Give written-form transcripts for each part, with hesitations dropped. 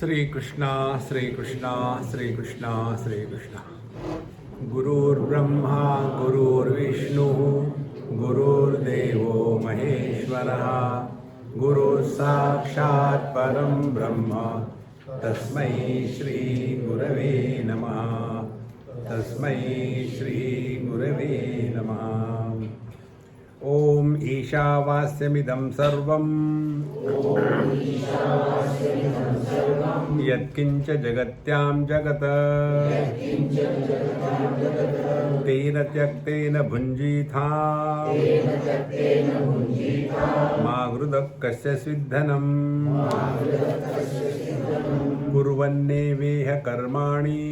श्री कृष्णा श्री कृष्णा श्री कृष्णा श्री कृष्णा। गुरुर्ब्रह्मा गुरुर्विष्णु गुरुर्देवो महेश्वरः गुरुः साक्षात् परं ब्रह्म तस्मै श्री गुरवे नमः। तस्मै श्री गुरवे नमः। ओम ईशावास्यमिदं सर्वं यत्किंच जगत्यां जगत् तेन त्यक्तेन भुञ्जीथा मा हृदः कस्य स्विद्धनम् कुर्वन्नेवेह कर्माणि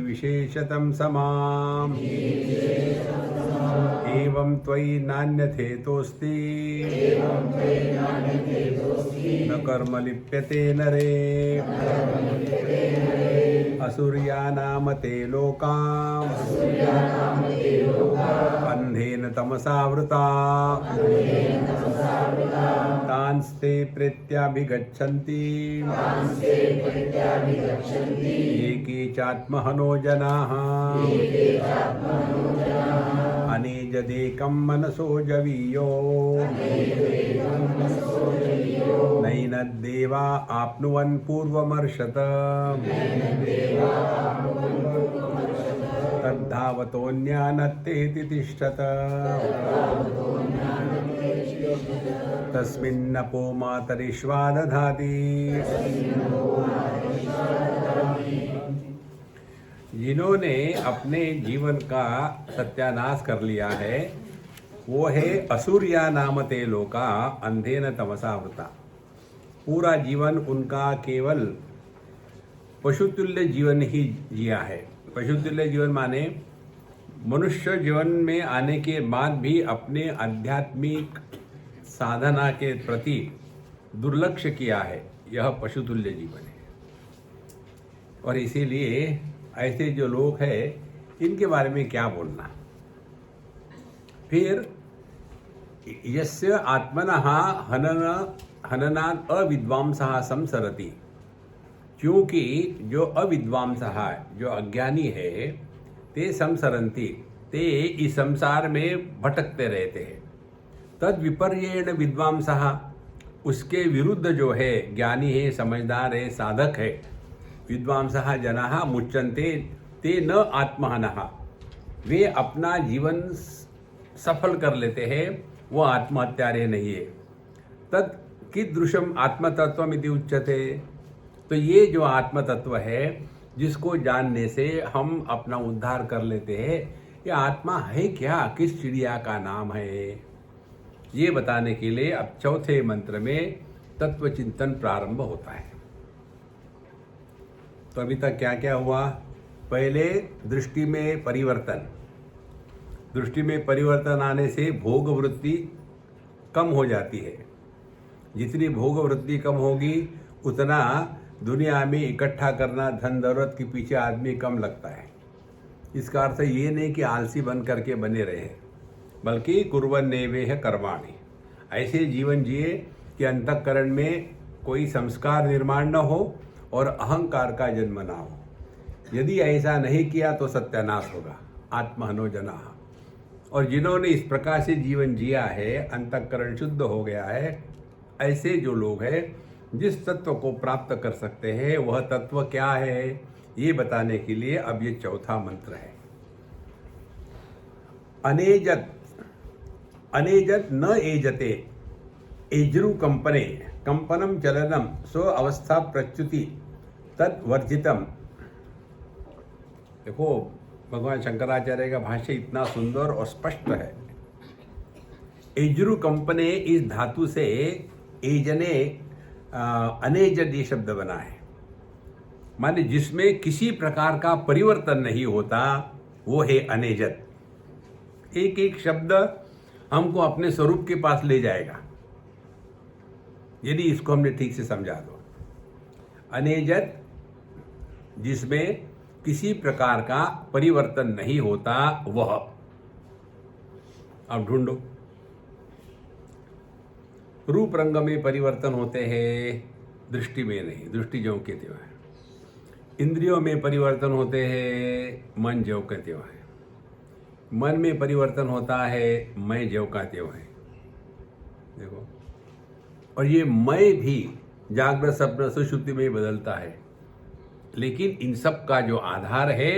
विशेषतं समाम् एवं त्वयि नान्यथेतोऽस्ति न कर्म लिप्यते नरे। असुर्यानाम ते लोकाम् अन्धेन तमसावृता तांस्ते प्रेत्याभिगच्छन्ति ये केचात्महनो जनाः अनेजदेकं मनसो जवीयो नैनद्देवा आप्नुवन् पूर्वमर्षत तद्धावतोऽन्यानत्तेति तिष्ठत तस्मिन्नपो मातरिश्वा दधाति। जिन्होंने अपने जीवन का सत्यानाश कर लिया है वो है असुर्या नाम ते लोका अंधेन तमसावृता। पूरा जीवन उनका केवल पशुतुल्य जीवन ही जिया है। पशुतुल्य जीवन माने मनुष्य जीवन में आने के बाद भी अपने आध्यात्मिक साधना के प्रति दुर्लक्ष्य किया है, यह पशुतुल्य जीवन है। और इसीलिए ऐसे जो लोग हैं इनके बारे में क्या बोलना। फिर यस्य आत्मनः हननात् अविद्वांसः संसरति, क्योंकि जो अविद्वांसः जो अज्ञानी है ते संसरन्ति, ते इस संसार में भटकते रहते हैं। तद विपर्येण विद्वांसः, उसके विरुद्ध जो है ज्ञानी है, समझदार है, साधक है, विद्वांसः जनाः मुच्यन्ते ते न आत्महनः, वे अपना जीवन सफल कर लेते हैं, वो आत्महत्यारे नहीं है। तद कीदृशम आत्मतत्वमिति उच्यते, तो ये जो आत्मतत्व है जिसको जानने से हम अपना उद्धार कर लेते हैं, ये आत्मा है क्या, किस चिड़िया का नाम है, ये बताने के लिए अब चौथे मंत्र में तत्व चिंतन प्रारंभ होता है। तो अभी तक क्या क्या हुआ। पहले दृष्टि में परिवर्तन, दृष्टि में परिवर्तन आने से भोग वृत्ति कम हो जाती है। जितनी भोग वृत्ति कम होगी उतना दुनिया में इकट्ठा करना, धन दौलत के पीछे आदमी कम लगता है। इसका अर्थ ये नहीं कि आलसी बन करके बने रहे, बल्कि कुर्वन्नेवेह कर्माणि, ऐसे जीवन जिए कि अंतःकरण में कोई संस्कार निर्माण न हो और अहंकार का जन्म न हो। यदि ऐसा नहीं किया तो सत्यानाश होगा, आत्महनो जनाः। और जिन्होंने इस प्रकार से जीवन जिया है, अंतःकरण शुद्ध हो गया है, ऐसे जो लोग हैं जिस तत्व को प्राप्त कर सकते हैं वह तत्व क्या है, ये बताने के लिए अब ये चौथा मंत्र है। अनेजत, अनेजत न एजते, एजरु कंपने, कंपनम चलनम स्व अवस्था प्रच्युति तद्वर्जितम। देखो भगवान शंकराचार्य का भाष्य इतना सुंदर और स्पष्ट है। एजरु कंपने इस धातु से एजने अनेजद ये शब्द बना है, माने जिसमें किसी प्रकार का परिवर्तन नहीं होता वो है अनेजद। एक एक शब्द हमको अपने स्वरूप के पास ले जाएगा यदि इसको हमने ठीक से समझा दो। अनेजद जिसमें किसी प्रकार का परिवर्तन नहीं होता वह। अब ढूंढो। रूप रंग में परिवर्तन होते हैं, दृष्टि में नहीं, दृष्टि ज्यों के त्यों है। इंद्रियों में परिवर्तन होते हैं, मन ज्यों के त्यों है। मन में परिवर्तन होता है, मैं ज्यों का त्यों है। देखो, और ये मैं भी जागृत स्वप्न सुषुप्ति में बदलता है, लेकिन इन सब का जो आधार है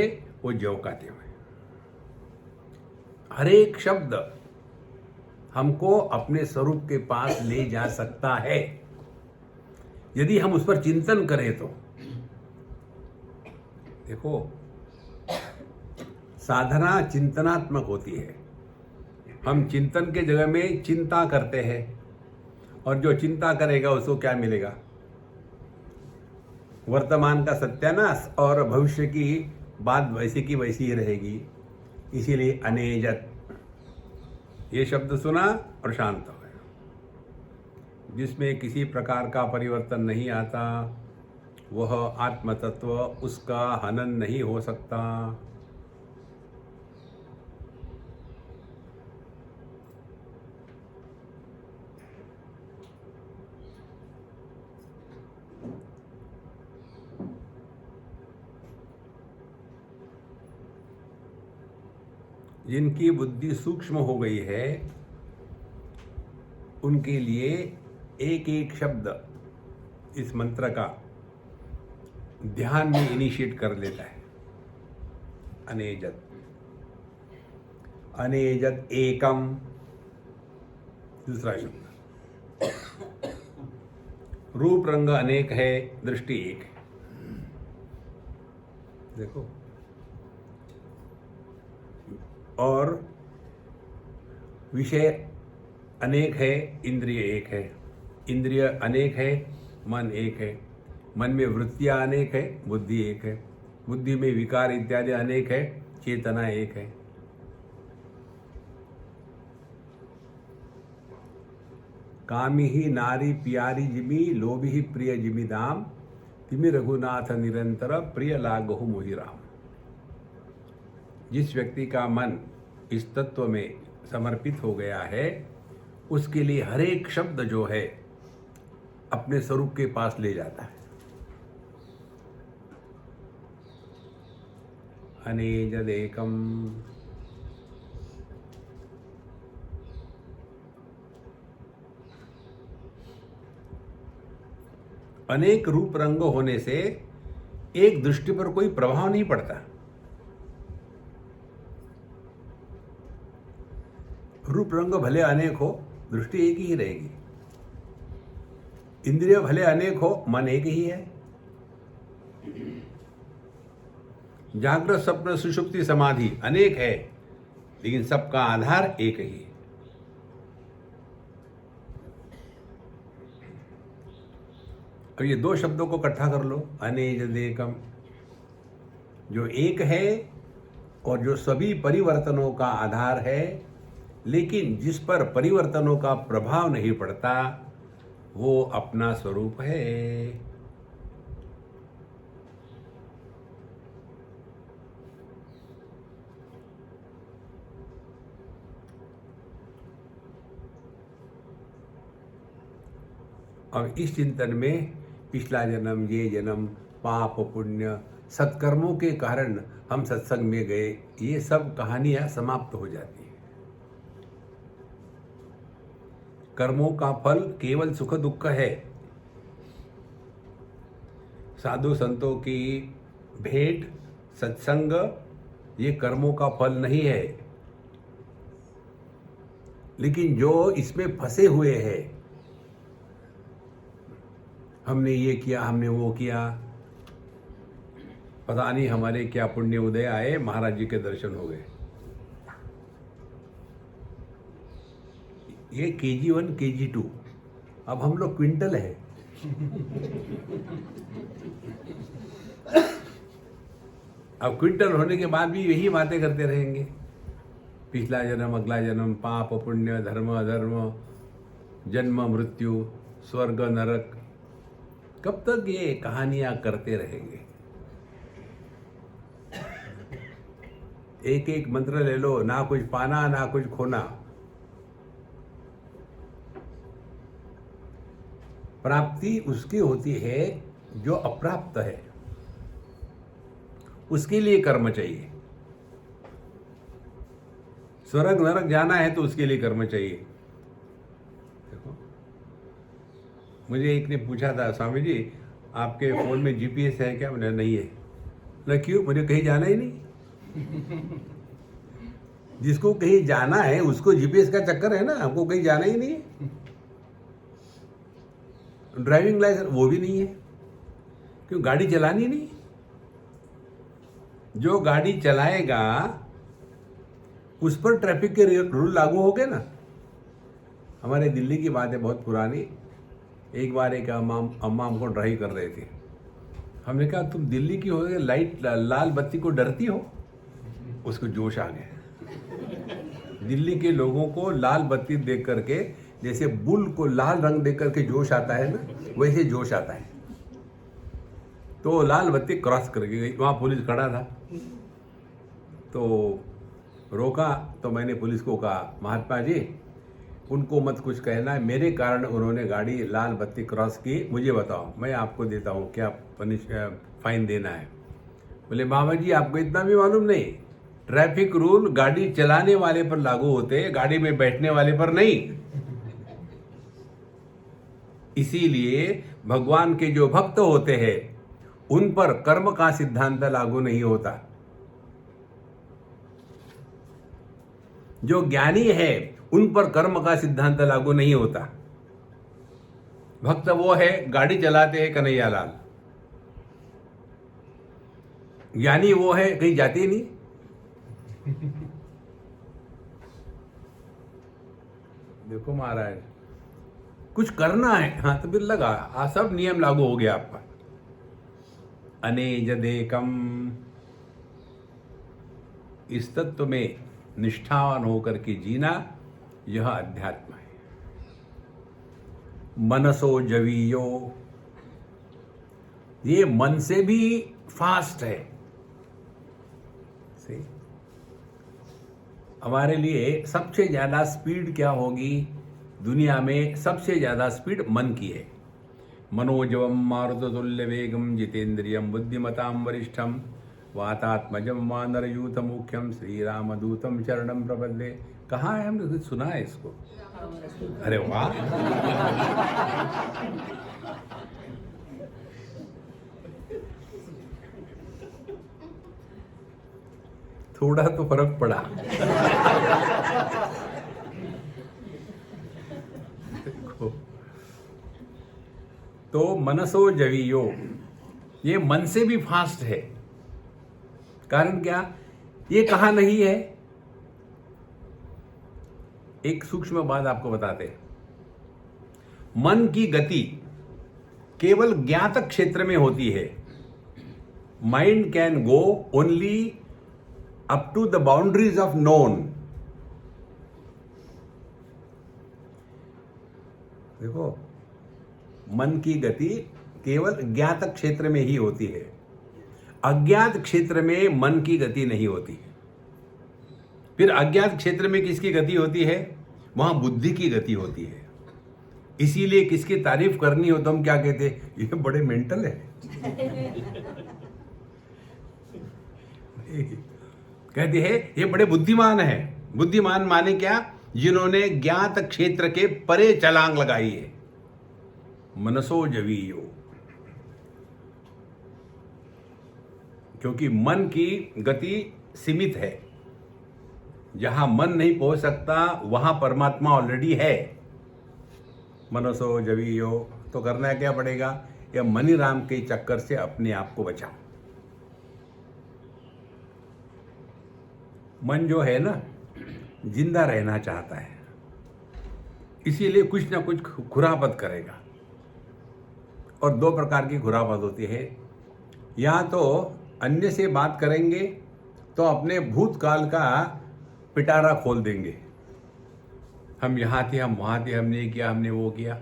वो ज्यों का त्यों है। हर एक शब्द हमको अपने स्वरूप के पास ले जा सकता है, यदि हम उस पर चिंतन करें तो। देखो, साधना चिंतनात्मक होती है। हम चिंतन के जगह में चिंता करते हैं, और जो चिंता करेगा उसको क्या मिलेगा? वर्तमान का सत्यानाश और भविष्य की बात वैसी की वैसी ही रहेगी। इसीलिए अनेजत ये शब्द सुना और शांत हो गया। जिसमें किसी प्रकार का परिवर्तन नहीं आता, वह आत्म तत्व, उसका हनन नहीं हो सकता। जिनकी बुद्धि सूक्ष्म हो गई है, उनके लिए एक एक शब्द इस मंत्र का ध्यान में इनिशिएट कर लेता है। अनेजत, अनेजत एकम, दूसरा शब्द। रूप रंग अनेक है, दृष्टि एक है। देखो, और विषय अनेक है, इंद्रिय एक है। इंद्रिय अनेक है, मन एक है। मन में वृत्तियां अनेक है, बुद्धि एक है। बुद्धि में विकार इत्यादि अनेक है, चेतना एक है। कामी ही नारी प्यारी जिमी, लोभी ही प्रिय जिमी दाम, तिमि रघुनाथ निरंतर, प्रिय लागहु मोहि राम। जिस व्यक्ति का मन इस तत्व में समर्पित हो गया है, उसके लिए हर एक शब्द जो है अपने स्वरूप के पास ले जाता है। अनेजदेकम, अनेक रूप रंग होने से एक दृष्टि पर कोई प्रभाव नहीं पड़ता। रूप रंग भले अनेक हो, दृष्टि एक ही रहेगी। इंद्रिय भले अनेक हो, मन एक ही है। जागृत स्वप्न सुषुप्ति समाधि अनेक है, लेकिन सबका आधार एक ही है। अब ये दो शब्दों को इकट्ठा कर लो, अनेजदेकम, जो एक है और जो सभी परिवर्तनों का आधार है, लेकिन जिस पर परिवर्तनों का प्रभाव नहीं पड़ता, वो अपना स्वरूप है। और इस चिंतन में पिछला जन्म, ये जन्म, पाप पुण्य, सत्कर्मों के कारण हम सत्संग में गए, ये सब कहानियां समाप्त हो जाती हैं। कर्मों का फल केवल सुख दुख है। साधु संतों की भेंट, सत्संग, ये कर्मों का फल नहीं है। लेकिन जो इसमें फंसे हुए हैं, हमने ये किया, हमने वो किया, पता नहीं हमारे क्या पुण्य उदय आए, महाराज जी के दर्शन हो गए। ये KG1 KG2, अब हम लोग क्विंटल है। अब क्विंटल होने के बाद भी यही बातें करते रहेंगे। पिछला जन्म, अगला जन्म, पाप पुण्य, धर्म अधर्म, जन्म मृत्यु, स्वर्ग नरक, कब तक ये कहानियां करते रहेंगे? एक एक मंत्र ले लो, ना कुछ पाना ना कुछ खोना। प्राप्ति उसकी होती है जो अप्राप्त है, उसके लिए कर्म चाहिए। स्वर्ग नरक जाना है तो उसके लिए कर्म चाहिए। देखो, मुझे एक ने पूछा था, स्वामी जी आपके फोन में जीपीएस है क्या? मैंने नहीं है। बोला क्यों? मुझे कहीं जाना ही नहीं। जिसको कहीं जाना है उसको जीपीएस का चक्कर है ना, हमको कहीं जाना ही नहीं है। ड्राइविंग लाइसेंस वो भी नहीं है, क्यों? गाड़ी चलानी नहीं। जो गाड़ी चलाएगा उस पर ट्रैफिक के रूल लागू हो गए ना। हमारे दिल्ली की बात है, बहुत पुरानी। एक बार एक अम्मा हमको ड्राइव कर रहे थे। हमने कहा तुम दिल्ली की हो, लाइट लाल बत्ती को डरती हो? उसको जोश आ गया। दिल्ली के लोगों को लाल बत्ती देख करके, जैसे बुल को लाल रंग देख करके जोश आता है ना, वैसे जोश आता है। तो लाल बत्ती क्रॉस करके गई, वहाँ पुलिस खड़ा था। तो रोका तो मैंने पुलिस को कहा, महात्मा जी उनको मत कुछ कहना है, मेरे कारण उन्होंने गाड़ी लाल बत्ती क्रॉस की, मुझे बताओ, मैं आपको देता हूँ क्या फाइन देना है। बोले मामा जी आपको इतना भी मालूम नहीं, ट्रैफिक रूल गाड़ी चलाने वाले पर लागू होते हैं, गाड़ी में बैठने वाले पर नहीं। इसीलिए भगवान के जो भक्त होते हैं उन पर कर्म का सिद्धांत लागू नहीं होता। जो ज्ञानी है उन पर कर्म का सिद्धांत लागू नहीं होता। भक्त वो है गाड़ी चलाते हैं कन्हैया लाल, ज्ञानी वो है कहीं जाते ही नहीं। देखो महाराज, कुछ करना है हाँ तो फिर लगा, सब नियम लागू हो गया आपका। अनेजदेकम, इस तत्व में निष्ठावान होकर के जीना, यह अध्यात्म है। मनसो जवीयो, ये मन से भी फास्ट है। हमारे लिए सबसे ज्यादा स्पीड क्या होगी दुनिया में? सबसे ज्यादा स्पीड मन की है। मनोजवम मारुततुल्य वेगम जितेंद्रियम बुद्धिमताम वरिष्ठम वातात्मजम वानरयूथ मुख्यम श्री रामदूतम शरणम प्रपद्ये। कहाँ है? हमने कुछ सुना है इसको? अरे वाह, थोड़ा तो फर्क पड़ा। देखो, तो मनसो जवीयो, ये मन से भी फास्ट है। कारण क्या? ये कहा नहीं है। एक सूक्ष्म बात आपको बताते हैं। मन की गति केवल ज्ञात क्षेत्र में होती है। Mind can go only up to the boundaries of known. देखो, मन की गति केवल ज्ञात क्षेत्र में ही होती है, अज्ञात क्षेत्र में मन की गति नहीं होती। फिर अज्ञात क्षेत्र में किसकी गति होती है? वहां बुद्धि की गति होती है। इसीलिए किसकी तारीफ करनी हो तो हम क्या कहते हैं? ये बड़े मेंटल है। कहते हैं ये बड़े बुद्धिमान है। बुद्धिमान माने क्या? जिन्होंने ज्ञात क्षेत्र के परे छलांग लगाई है। मनसो जवीयो, क्योंकि मन की गति सीमित है। जहां मन नहीं पहुंच सकता वहां परमात्मा ऑलरेडी है। मनसो जवीयो, तो करना क्या पड़ेगा? या मनीराम के चक्कर से अपने आप को बचाओ। मन जो है ना, जिंदा रहना चाहता है, इसीलिए कुछ ना कुछ खुरापत करेगा। और दो प्रकार की खुरापत होती है। या तो अन्य से बात करेंगे तो अपने भूतकाल का पिटारा खोल देंगे। हम यहाँ थे, हम वहाँ थे, हमने ये किया, हमने वो किया।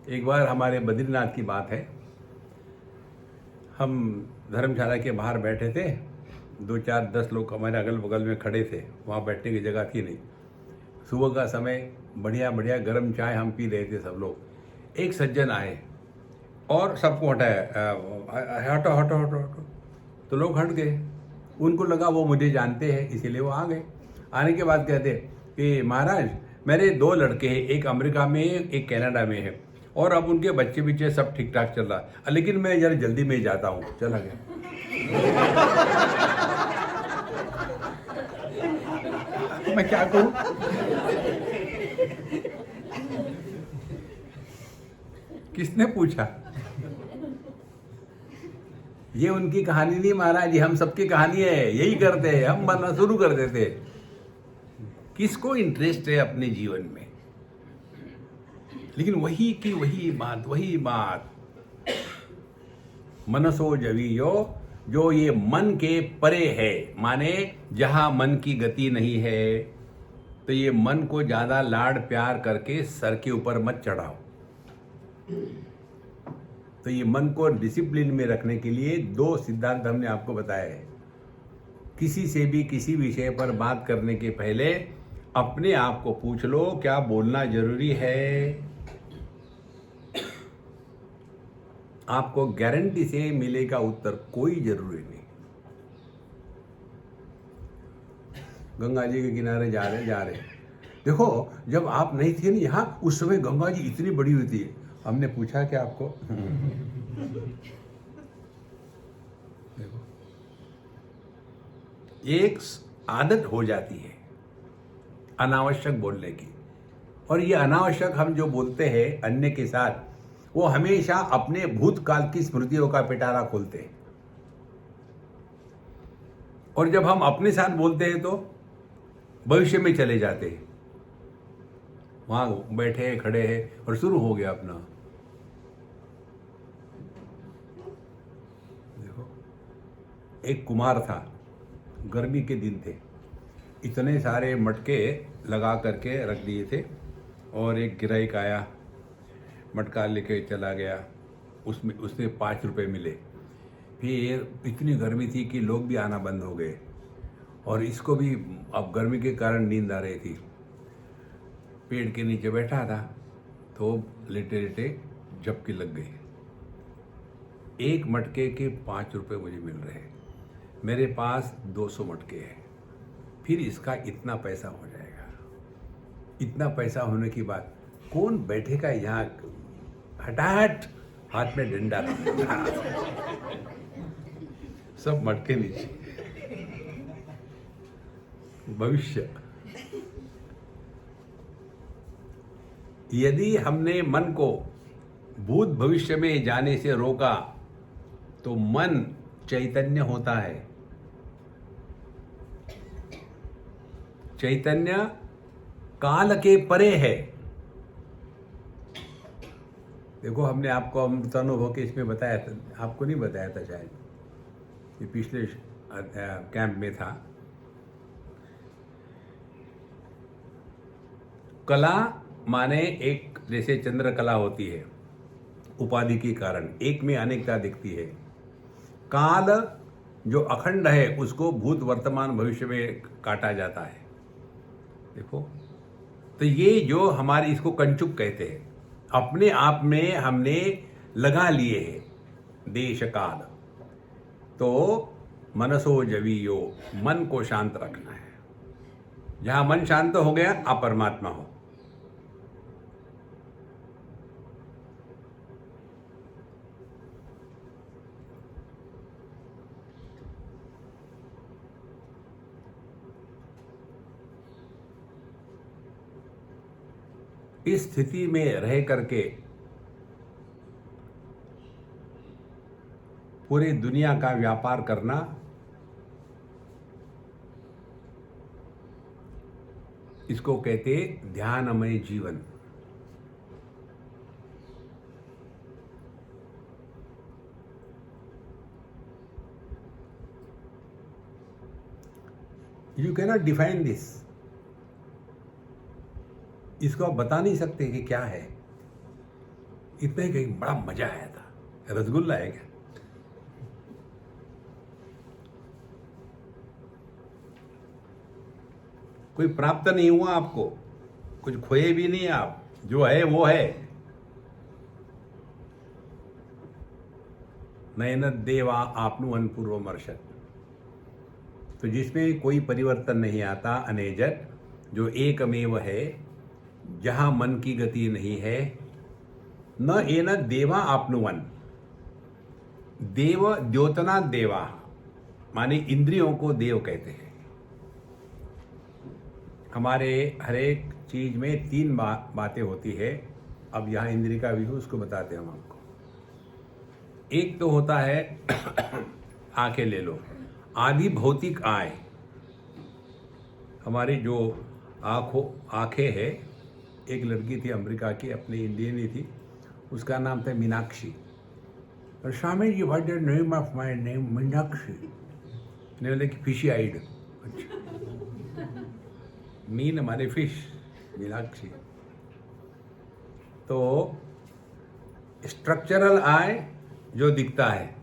एक बार हमारे बद्रीनाथ की बात है, हम धर्मशाला के बाहर बैठे थे, 2-4-10 लोग हमारे अगल बगल में खड़े थे। वहाँ बैठने की जगह थी नहीं। सुबह का समय, बढ़िया बढ़िया गर्म चाय हम पी रहे थे सब लोग। एक सज्जन आए और सबको हटाया, हटो हटो हटो हटो, तो लोग हट गए। उनको लगा वो मुझे जानते हैं, इसीलिए वो आ गए। आने के बाद कहते कि महाराज मेरे 2 लड़के हैं, एक अमेरिका में एक कनाडा में है, और अब उनके बच्चे बिच्चे सब ठीक ठाक चल रहा है, लेकिन मैं जरा जल्दी में ही जाता हूँ। चला गया। मैं क्या करूं? किसने पूछा? ये उनकी कहानी नहीं महाराज, ये हम सबकी कहानी है। यही करते हैं हम, बनना शुरू कर देते हैं। किसको इंटरेस्ट है अपने जीवन में? लेकिन वही की वही बात मनसो जवीयो, जो ये मन के परे है, माने जहां मन की गति नहीं है, तो ये मन को ज्यादा लाड प्यार करके सर के ऊपर मत चढ़ाओ। तो ये मन को डिसिप्लिन में रखने के लिए 2 सिद्धांत हमने आपको बताए हैं। किसी से भी किसी विषय पर बात करने के पहले अपने आप को पूछ लो, क्या बोलना जरूरी है? आपको गारंटी से मिलेगा उत्तर, कोई जरूरी नहीं। गंगा जी के किनारे जा रहे देखो, जब आप नहीं थे ना यहाँ, उस समय गंगा जी इतनी बड़ी हुई थी। हमने पूछा क्या आपको? देखो, एक आदत हो जाती है अनावश्यक बोलने की, और ये अनावश्यक हम जो बोलते हैं अन्य के साथ, वो हमेशा अपने भूतकाल की स्मृतियों का पिटारा खोलते हैं। और जब हम अपने साथ बोलते हैं तो भविष्य में चले जाते हैं। वहां बैठे खड़े हैं और शुरू हो गया अपना। देखो, एक कुमार था, गर्मी के दिन थे, इतने सारे मटके लगा करके रख दिए थे, और एक गिराईक आया, मटका लेके चला गया। उसमें उसने 5 रुपए मिले। फिर इतनी गर्मी थी कि लोग भी आना बंद हो गए, और इसको भी अब गर्मी के कारण नींद आ रही थी। पेड़ के नीचे बैठा था, तो लेटे लेटे झपकी लग गई। एक मटके के 5 रुपए मुझे मिल रहे हैं, मेरे पास 200 मटके हैं, फिर इसका इतना पैसा हो जाएगा। इतना पैसा होने की बात, कौन बैठेगा यहाँ? हटाहट, हाथ में डंडा था, सब मटके नीचे। भविष्य, यदि हमने मन को भूत भविष्य में जाने से रोका तो मन चैतन्य होता है। चैतन्य काल के परे है। देखो, हमने आपको अमृतानुभव के इसमें बताया था, आपको नहीं बताया था शायद, ये पिछले कैंप में था। कला माने एक, जैसे चंद्रकला होती है, उपाधि के कारण एक में अनेकता दिखती है। काल जो अखंड है, उसको भूत वर्तमान भविष्य में काटा जाता है। देखो, तो ये जो हमारे, इसको कंचुक कहते हैं, अपने आप में हमने लगा लिए हैं देश काल। तो मनसो जवीयो, मन को शांत रखना है। जहां मन शांत हो गया, आप परमात्मा हो। इस स्थिति में रह करके पूरी दुनिया का व्यापार करना, इसको कहते ध्यानमय जीवन। You cannot define this. इसको आप बता नहीं सकते कि क्या है। इतने कि बड़ा मजा आया था। रसगुल्ला है क्या? कोई प्राप्त नहीं हुआ आपको, कुछ खोए भी नहीं आप, जो है वो है। नयन देवा आपनुवन पूर्वमर्शत। तो जिसमें कोई परिवर्तन नहीं आता, अनेजट, जो एकमेव है, जहाँ मन की गति नहीं है। न एन देवा आपनुवन, देव द्योतना देवा, माने इंद्रियों को देव कहते हैं। हमारे हर एक चीज में तीन बातें होती है। अब यहाँ इंद्रिय का भी उसको बताते हैं हम आपको। एक तो होता है आंखें ले लो, आदि भौतिक आय। हमारी जो आंखें है, एक लड़की थी अमेरिका की, अपनी इंडियन ही थी, उसका नाम था मीनाक्षी। और Swami ji what is name of my name? Meenakshi. ने बोले कि फिशी आइड। अच्छा, मीन हमारे फिश, मीनाक्षी। तो स्ट्रक्चरल आय जो दिखता है,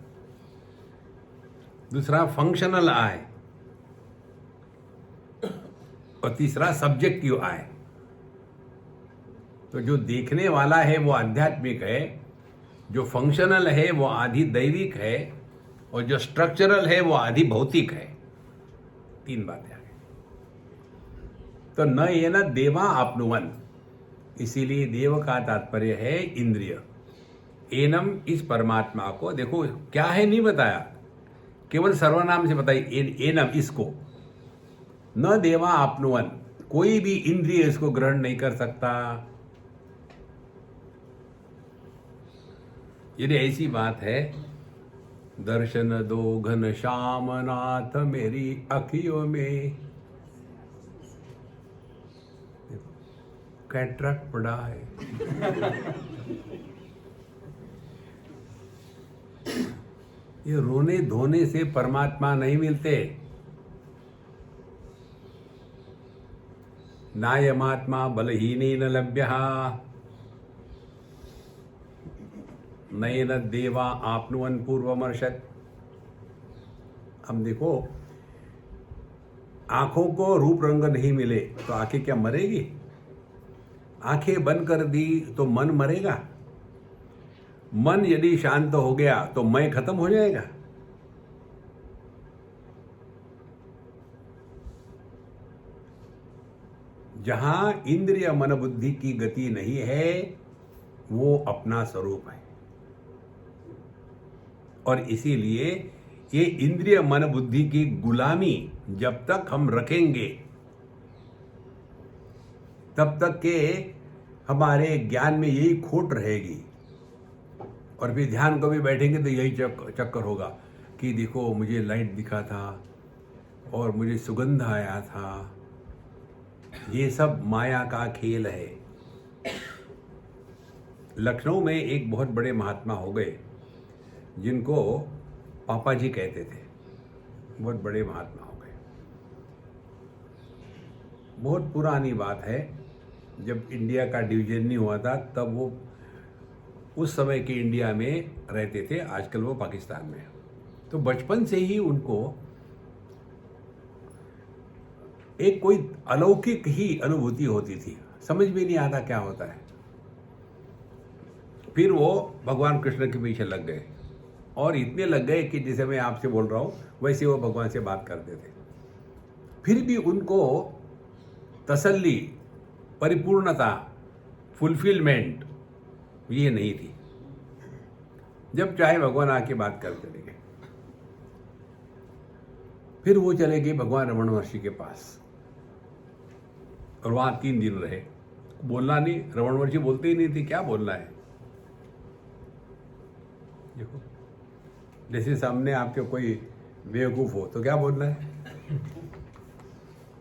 दूसरा फंक्शनल आय, और तीसरा सब्जेक्टिव आय। तो जो देखने वाला है वो आध्यात्मिक है, जो फंक्शनल है वो आधि दैविक है, और जो स्ट्रक्चरल है वो आधि भौतिक है। तीन बातें आ गई। तो न ये न देवा आपनुवन, इसीलिए देव का तात्पर्य है इंद्रिय। एनम, इस परमात्मा को देखो क्या है नहीं बताया, केवल सर्वनाम से बताइए। एनम, इसको। न देवा आपनुवन, कोई भी इंद्रिय इसको ग्रहण नहीं कर सकता। यदि ऐसी बात है, दर्शन दो घन श्याम नाथ मेरी अखियों में, कैटरेक्ट पड़ा है। ये रोने धोने से परमात्मा नहीं मिलते। नायमात्मा बलहीनेन लभ्यः, नयन देवा आपनुवन पूर्वमर्शत। हम देखो, आंखों को रूप रंग नहीं मिले तो आंखें क्या मरेगी? आंखें बंद कर दी तो मन मरेगा? मन यदि शांत हो गया तो मैं खत्म हो जाएगा? जहां इंद्रिय मन बुद्धि की गति नहीं है, वो अपना स्वरूप है। और इसीलिए ये इंद्रिय मन बुद्धि की गुलामी जब तक हम रखेंगे, तब तक के हमारे ज्ञान में यही खोट रहेगी। और फिर ध्यान को भी बैठेंगे तो यही चक्कर होगा कि देखो मुझे लाइट दिखा था और मुझे सुगंध आया था। ये सब माया का खेल है। लखनऊ में एक बहुत बड़े महात्मा हो गए, जिनको पापा जी कहते थे। बहुत बड़े महात्मा हो गए। बहुत पुरानी बात है, जब इंडिया का डिवीजन नहीं हुआ था, तब वो उस समय के इंडिया में रहते थे। आजकल वो पाकिस्तान में। तो बचपन से ही उनको एक कोई अलौकिक ही अनुभूति होती थी, समझ में नहीं आता क्या होता है। फिर वो भगवान कृष्ण के पीछे लग गए, और इतने लग गए कि जैसे मैं आपसे बोल रहा हूँ वैसे वो भगवान से बात करते थे। फिर भी उनको तसल्ली, परिपूर्णता, फुलफिलमेंट ये नहीं थी। जब चाहे भगवान आके बात कर चले गए। फिर वो चले गए भगवान रमण महर्षि के पास, और वहां 3 दिन रहे। बोलना नहीं, रमण महर्षि बोलते ही नहीं थे, क्या बोलना है। देखो, जैसे सामने आपके कोई बेवकूफ हो तो क्या बोलना है,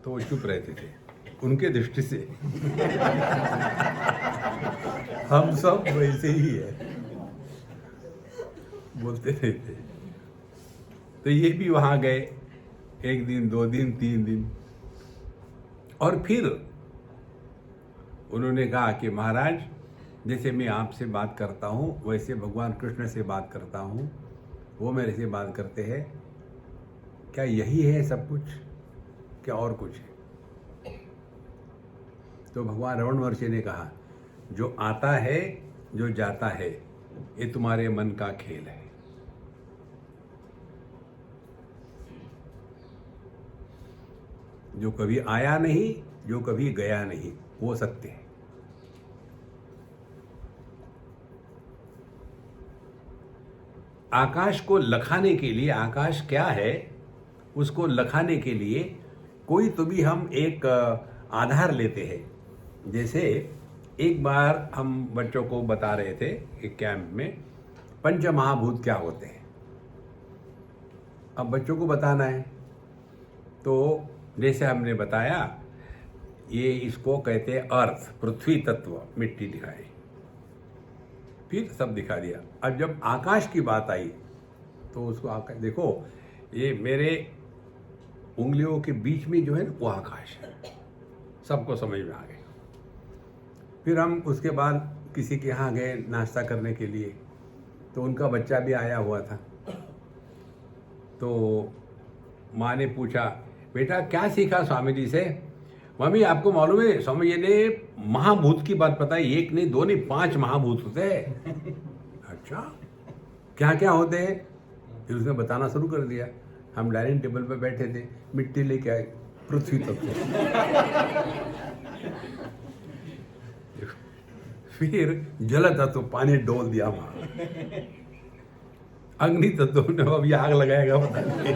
तो वो चुप रहते थे उनके दृष्टि से। हम सब वैसे ही है, बोलते नहीं थे। तो ये भी वहां गए, 1 दिन, 2 दिन, 3 दिन, और फिर उन्होंने कहा कि महाराज, जैसे मैं आपसे बात करता हूँ वैसे भगवान कृष्ण से बात करता हूँ, वो मेरे से बात करते हैं। क्या यही है सब कुछ, क्या और कुछ है? तो भगवान रमण महर्षि ने कहा, जो आता है, जो जाता है, ये तुम्हारे मन का खेल है। जो कभी आया नहीं, जो कभी गया नहीं, वो सत्य है। आकाश को लखाने के लिए, आकाश क्या है उसको लखाने के लिए कोई तो भी हम एक आधार लेते हैं। जैसे एक बार हम बच्चों को बता रहे थे एक कैंप में, पंच महाभूत क्या होते हैं। अब बच्चों को बताना है, तो जैसे हमने बताया, ये इसको कहते हैं अर्थ, पृथ्वी तत्व, मिट्टी दिखाई, फिर सब दिखा दिया। अब जब आकाश की बात आई तो उसको आकाश, देखो ये मेरे उंगलियों के बीच में जो है ना वो आकाश है, सबको समझ में आ गया। फिर हम उसके बाद किसी के यहाँ गए नाश्ता करने के लिए, तो उनका बच्चा भी आया हुआ था। तो माँ ने पूछा, बेटा क्या सीखा स्वामी जी से? मम्मी आपको मालूम है स्वामी जी ने महाभूत की बात बताई, एक नहीं दो नहीं 5 महाभूत होते हैं। अच्छा क्या क्या होते हैं? फिर उसने बताना शुरू कर दिया। हम डाइनिंग टेबल पे बैठे थे, मिट्टी लेके आए, पृथ्वी तत्व। फिर जल तत्व, पानी डोल दिया वहां। अग्नि तत्व ने अभी आग लगाएगा पता नहीं।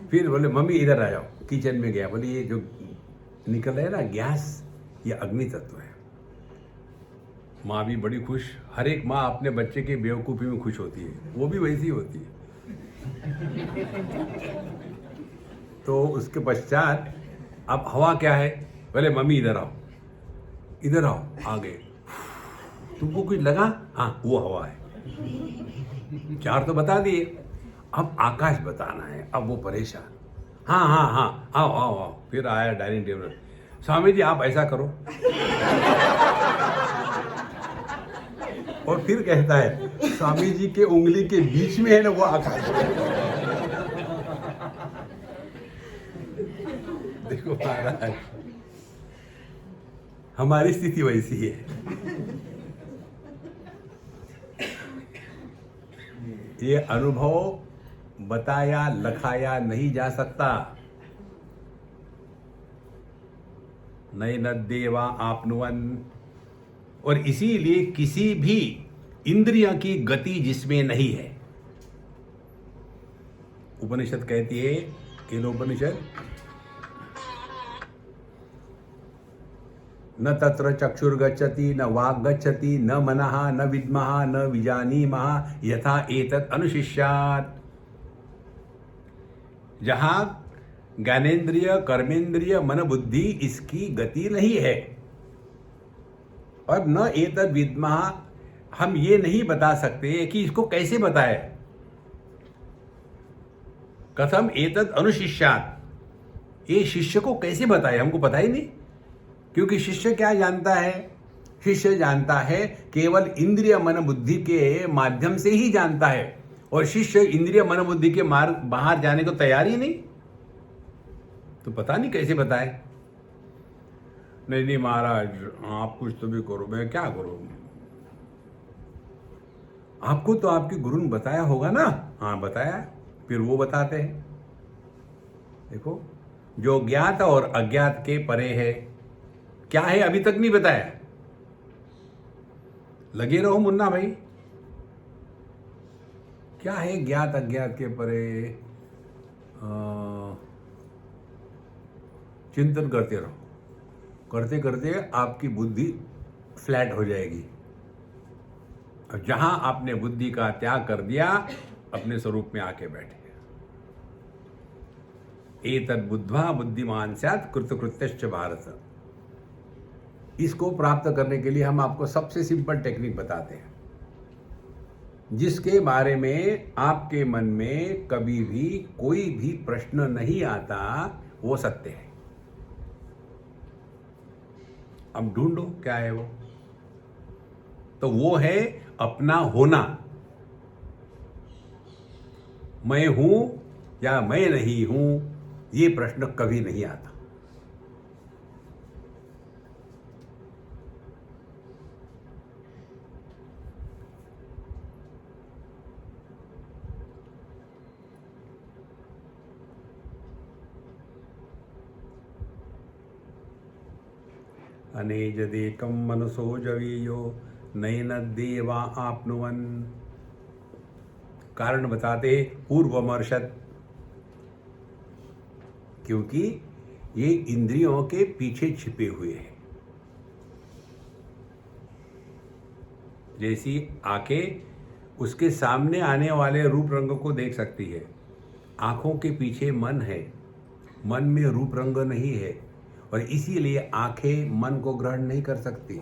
फिर बोले मम्मी इधर आ जाओ, किचन में गया, बोले ये जो निकल रहा है ना गैस, ये अग्नि तत्व है। माँ भी बड़ी खुश। हर एक माँ अपने बच्चे के बेवकूफ़ी में खुश होती है, वो भी वैसी होती है। तो उसके पश्चात अब हवा क्या है? बोले मम्मी इधर आओ, इधर आओ। आ गए। तुमको कुछ लगा? हाँ वो हवा है। 4 तो बता दिए, अब आकाश बताना है। अब वो परेशान, हाँ हाँ हाँ आओ आओ आओ। फिर आया डाइनिंग टेबल, स्वामी जी आप ऐसा करो। और फिर कहता है स्वामी जी के उंगली के बीच में है ना वो आकाश। देखो महाराज, हमारी स्थिति वैसी है। ये अनुभव बताया लखाया नहीं जा सकता। नैन देवा आपनुवन। और इसीलिए किसी भी इंद्रिय की गति जिसमें नहीं है, उपनिषद कहती है, केनोपनिषद, न तत्र चक्षुर्गच्छति न वाक् गच्छति न मनः न विद्मः न विजानीमः यथा एतत् अनुशिष्यात्। जहां ज्ञानेन्द्रिय कर्मेंद्रिय मन बुद्धि इसकी गति नहीं है, और न एतद् विद्मः, हम ये नहीं बता सकते कि इसको कैसे बताए। कथम एतद् अनुशिष्यात्, ये शिष्य को कैसे बताए, हमको पता ही नहीं। क्योंकि शिष्य क्या जानता है? शिष्य जानता है केवल इंद्रिय मन बुद्धि के माध्यम से ही जानता है, और शिष्य इंद्रिय मन बुद्धि के बाहर जाने को तैयार ही नहीं, तो पता नहीं कैसे बताए। नहीं नहीं महाराज आप कुछ तो भी करो, मैं क्या करूं? आपको तो आपके गुरु ने बताया होगा ना। हाँ बताया, फिर वो बताते हैं। देखो, जो ज्ञात और अज्ञात के परे है, क्या है अभी तक नहीं बताया। लगे रहो मुन्ना भाई, क्या है ज्ञात अज्ञात के परे? चिंतन करते रहो, करते करते आपकी बुद्धि फ्लैट हो जाएगी। और जहां आपने बुद्धि का त्याग कर दिया, अपने स्वरूप में आके बैठे। एतद् बुद्ध्वा बुद्धिमान स्यात् कृतकृत्यश्च भारत। इसको प्राप्त करने के लिए हम आपको सबसे सिंपल टेक्निक बताते हैं, जिसके बारे में आपके मन में कभी भी कोई भी प्रश्न नहीं आता, वो सत्य है। अब ढूंढो क्या है वो। तो वो है अपना होना। मैं हूं या मैं नहीं हूं, ये प्रश्न कभी नहीं आता। अनेजदेकं मनसो जवीयो नैन देवा आपनुवन। कारण बताते पूर्वमर्शत, क्योंकि ये इंद्रियों के पीछे छिपे हुए हैं। जैसी आंखें उसके सामने आने वाले रूप रंग को देख सकती है, आंखों के पीछे मन है, मन में रूप रंग नहीं है, और इसीलिए आंखें मन को ग्रहण नहीं कर सकती।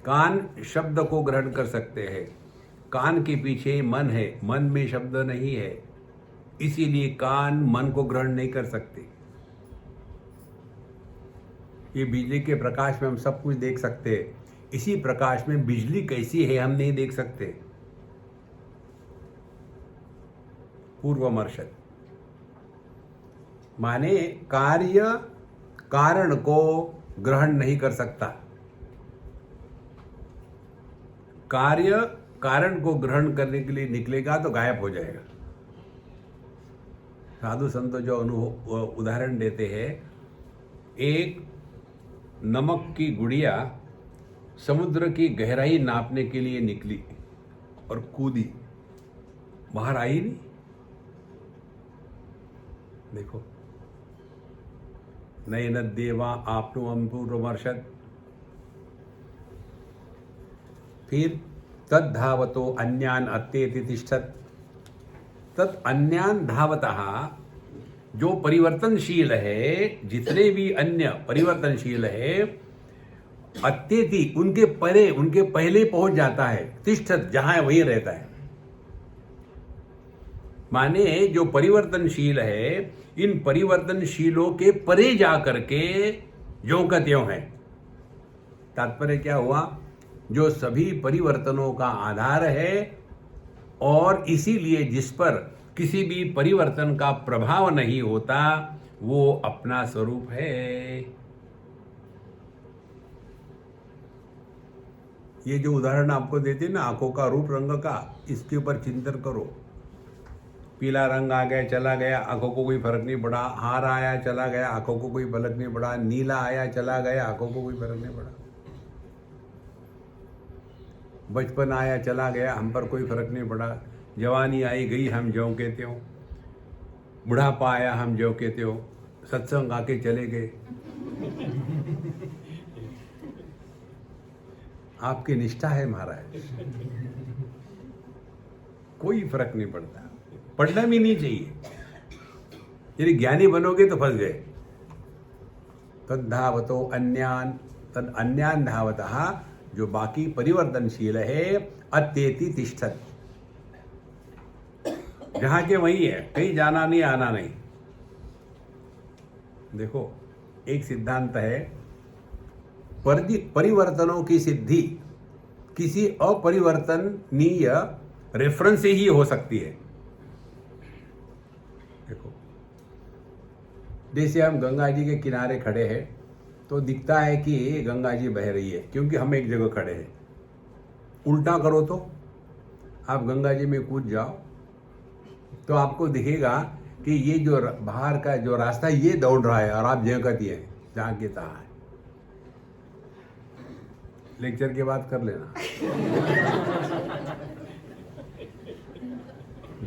कान शब्द को ग्रहण कर सकते हैं, कान के पीछे मन है, मन में शब्द नहीं है, इसीलिए कान मन को ग्रहण नहीं कर सकते। ये बिजली के प्रकाश में हम सब कुछ देख सकते हैं, इसी प्रकाश में बिजली कैसी है हम नहीं देख सकते। पूर्वमर्शत माने कार्य कारण को ग्रहण नहीं कर सकता, कार्य कारण को ग्रहण करने के लिए निकलेगा तो गायब हो जाएगा। साधु संत जो उदाहरण देते हैं, एक नमक की गुड़िया समुद्र की गहराई नापने के लिए निकली और कूदी, बाहर आई नहीं। देखो, नयन देवा आपनुवं पूर्वमर्शत। फिर तद्धावतो अन्यान अत्येति तिष्ठत। तत् अन्यान धावतः, जो परिवर्तनशील है, जितने भी अन्य परिवर्तनशील है, अत्येति उनके परे, उनके पहले पहुंच जाता है। तिष्ठत, जहां है वहीं रहता है। माने जो परिवर्तनशील है, इन परिवर्तनशीलों के परे जा करके ज्यों का त्यों है। तात्पर्य क्या हुआ? जो सभी परिवर्तनों का आधार है और इसीलिए जिस पर किसी भी परिवर्तन का प्रभाव नहीं होता, वो अपना स्वरूप है। ये जो उदाहरण आपको देते ना आंखों का रूप रंग का, इसके ऊपर चिंतन करो। पीला रंग आ गया चला गया, आंखों को कोई फर्क नहीं पड़ा। हार आया चला गया, आंखों को कोई फर्क नहीं पड़ा। नीला आया चला गया, आंखों को कोई फर्क नहीं पड़ा। बचपन आया चला गया, हम पर कोई फर्क नहीं पड़ा। जवानी आई गई, हम ज्यों के त्यों। बुढ़ापा आया, हम ज्यों के त्यों। सत्संग आके चले गए। आपकी निष्ठा है महाराज, कोई फर्क नहीं पड़ता। पढ़ना भी नहीं चाहिए। यदि ज्ञानी बनोगे तो फंस गए। तद्धावतो अन्यान, तद अन्यान धावतः, जो बाकी परिवर्तनशील है, अत्येति तिष्ठत, जहां के वही है, कहीं जाना नहीं आना नहीं। देखो, एक सिद्धांत है, परिवर्तनों की सिद्धि किसी अपरिवर्तनीय रेफरेंस से ही हो सकती है। देखो, जैसे हम गंगा जी के किनारे खड़े हैं तो दिखता है कि गंगा जी बह रही है, क्योंकि हम एक जगह खड़े हैं। उल्टा करो तो आप गंगा जी में कूद जाओ तो आपको दिखेगा कि ये जो बाहर का जो रास्ता है ये दौड़ रहा है और आप जगह है जहाँ की तहाँ है। लेक्चर के बाद कर लेना।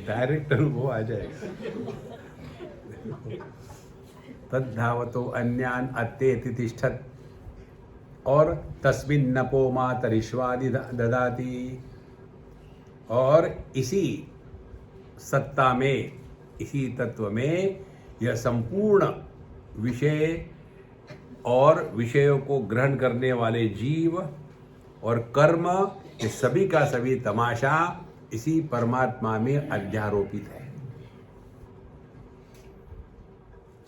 डायरेक्ट वो आ जाएगा। तद्धावतो अन्यान अत्येति तिष्ठत, और तस्मिन् नपो मातरिश्वादि ददाति। और इसी सत्ता में, इसी तत्व में यह संपूर्ण विषय और विषयों को ग्रहण करने वाले जीव और कर्म, ये सभी का सभी तमाशा इसी परमात्मा में अध्यारोपित है।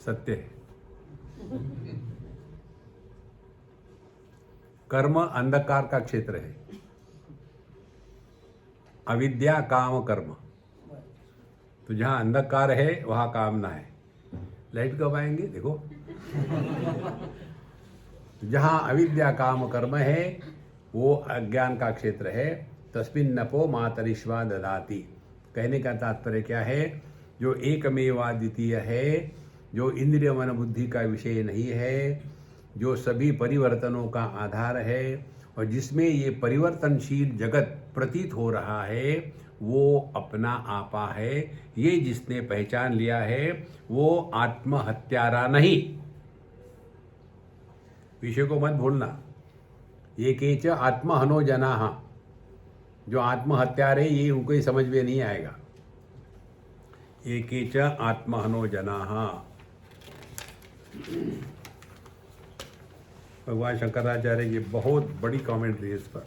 सत्य है। कर्म अंधकार का क्षेत्र है। अविद्या काम कर्म, तो जहां अंधकार है वहां कामना है। लाइट कब आएंगे देखो। जहां अविद्या काम कर्म है वो अज्ञान का क्षेत्र है। तस्मिन् नपो मातरिश्वा ददाति। कहने का तात्पर्य क्या है? जो एकमेवाद्वितीय है, जो इंद्रिय मन बुद्धि का विषय नहीं है, जो सभी परिवर्तनों का आधार है और जिसमें ये परिवर्तनशील जगत प्रतीत हो रहा है वो अपना आपा है। ये जिसने पहचान लिया है वो आत्महत्यारा नहीं। विषय को मत भूलना। ये केच आत्महनो जनाः, जो आत्महत्यारे ये उनको ही समझ में नहीं आएगा। ये केच आत्महनो जनाः। भगवान शंकराचार्य की बहुत बड़ी कमेंट्री है इस पर।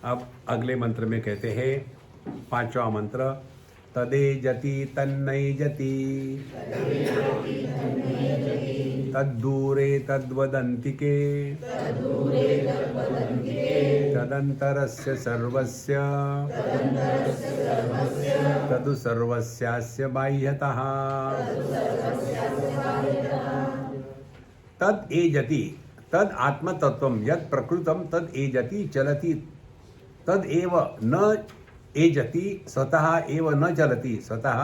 अब अगले मंत्र में कहते हैं, 5वां मंत्र, तदे जति तन्नई जति तद्दूरे तद्वदन्तिके तदन्तरस्य सर्वस्य तदु सर्वस्यास्य बाह्यतः। तद एजति, तद आत्मतत्वम यत् प्रकृतम तद एजति चलति तद एव न एजति स्वतः एव न चलति स्वतः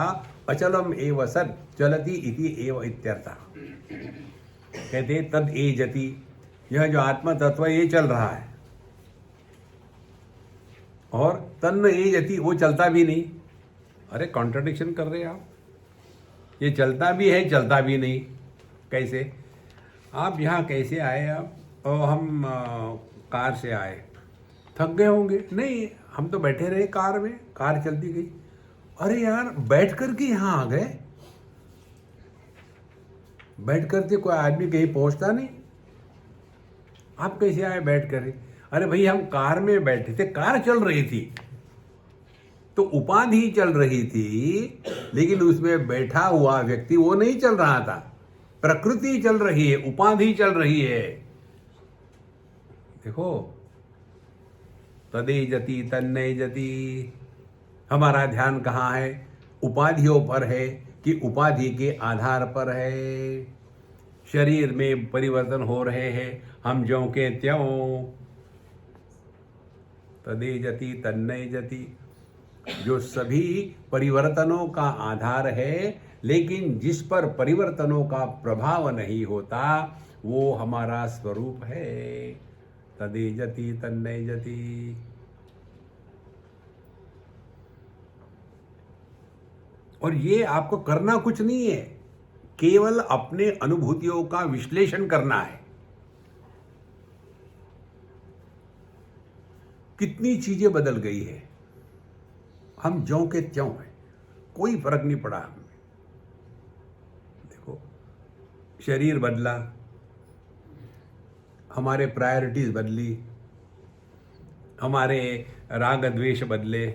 अचलम एव सद चलति इति एव इत्यर्थः। कहते तद एजति, यह जो आत्म तत्व ये चल रहा है, और तन्न एजति वो चलता भी नहीं। अरे कॉन्ट्रडिक्शन कर रहे आप, ये चलता भी है चलता भी नहीं। कैसे आप यहाँ कैसे आए? आप हम कार से आए, थक गए होंगे? नहीं, हम तो बैठे रहे कार में, कार चलती गई। अरे यार बैठ कर के यहाँ आ गए, बैठ कर के कोई आदमी कहीं पहुंचता नहीं, आप कैसे आए बैठ कर? अरे भाई हम कार में बैठे थे, कार चल रही थी तो उपाधि चल रही थी, लेकिन उसमें बैठा हुआ व्यक्ति वो नहीं चल रहा था। प्रकृति चल रही है, उपाधि चल रही है। देखो, तदे जति तन्नय जति, हमारा ध्यान कहाँ है? उपाधियों पर है कि उपाधि के आधार पर है? शरीर में परिवर्तन हो रहे हैं, हम ज्यों के त्यों। तदे जति तन्नय जति, जो सभी परिवर्तनों का आधार है, लेकिन जिस पर परिवर्तनों का प्रभाव नहीं होता वो हमारा स्वरूप है। तदे जति तन्नय जति। और ये आपको करना कुछ नहीं है, केवल अपने अनुभूतियों का विश्लेषण करना है। कितनी चीजें बदल गई है, हम ज्यों के त्यों हैं, कोई फर्क नहीं पड़ा हमें। देखो, शरीर बदला, हमारे प्रायोरिटीज बदली, हमारे राग द्वेष बदले,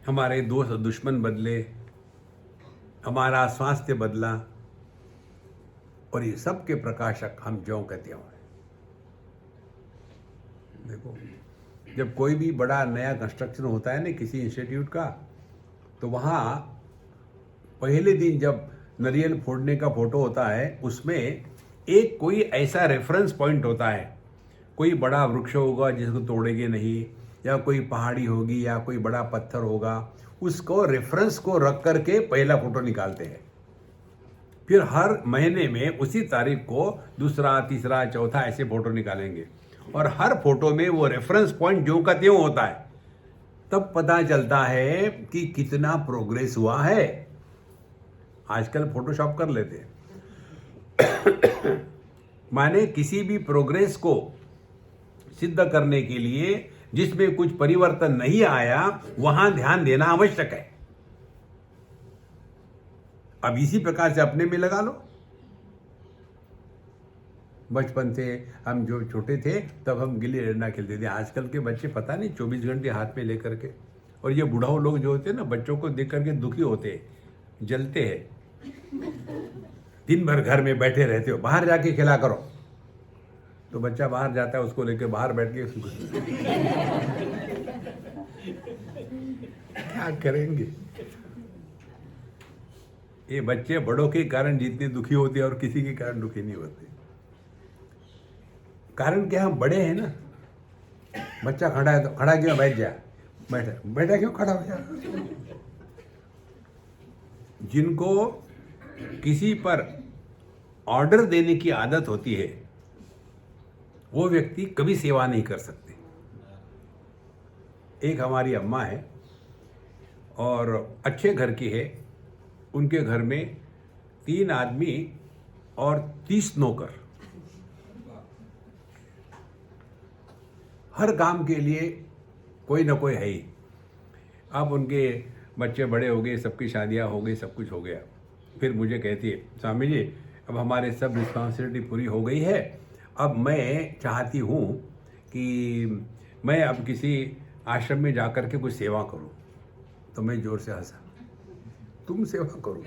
हमारे दोस्त दुश्मन बदले, हमारा स्वास्थ्य बदला, और ये सब के प्रकाशक हम ज्यों के त्यों हैं। देखो, जब कोई भी बड़ा नया कंस्ट्रक्शन होता है ना किसी इंस्टीट्यूट का, तो वहाँ पहले दिन जब नारियल फोड़ने का फोटो होता है, उसमें एक कोई ऐसा रेफरेंस पॉइंट होता है। कोई बड़ा वृक्ष होगा जिसको तोड़ेंगे नहीं, या कोई पहाड़ी होगी, या कोई बड़ा पत्थर होगा, उसको रेफरेंस को रख करके पहला फोटो निकालते हैं। फिर हर महीने में उसी तारीख को दूसरा, तीसरा, चौथा ऐसे फोटो निकालेंगे, और हर फोटो में वो रेफरेंस पॉइंट ज्यों का त्यों होता है। तब पता चलता है कि कितना प्रोग्रेस हुआ है। आजकल फोटोशॉप कर लेते हैं। माने किसी भी प्रोग्रेस को सिद्ध करने के लिए जिसमें कुछ परिवर्तन नहीं आया वहां ध्यान देना आवश्यक है। अब इसी प्रकार से अपने में लगा लो। बचपन से हम जो छोटे थे तब हम गिल्ली डंडा खेलते थे। आजकल के बच्चे पता नहीं 24 घंटे हाथ में लेकर के, और ये बुढ़ाओ लोग जो होते हैं ना, बच्चों को देख करके दुखी होते हैं, जलते हैं। दिन भर घर में बैठे रहते हो, बाहर जाके खेला करो। तो बच्चा बाहर जाता है, उसको लेके बाहर बैठ के क्या करेंगे? ये बच्चे बड़ों के कारण जितने दुखी होते हैं और किसी के कारण दुखी नहीं होते। कारण क्या, हम बड़े हैं ना। बच्चा खड़ा है तो खड़ा क्यों, बैठ जा, बैठा क्यों, खड़ा हो जा। जिनको किसी पर ऑर्डर देने की आदत होती है वो व्यक्ति कभी सेवा नहीं कर सकते। एक हमारी अम्मा है और अच्छे घर की है, उनके घर में 3 आदमी और 30 नौकर, हर काम के लिए कोई ना कोई है ही। अब उनके बच्चे बड़े हो गए, सबकी शादियां हो गई, सब कुछ हो गया। फिर मुझे कहती है, स्वामी जी अब हमारे सब रिस्पॉन्सिबिलिटी पूरी हो गई है, अब मैं चाहती हूँ कि मैं अब किसी आश्रम में जाकर के कुछ सेवा करूँ। तो मैं जोर से हंसा, तुम सेवा करो,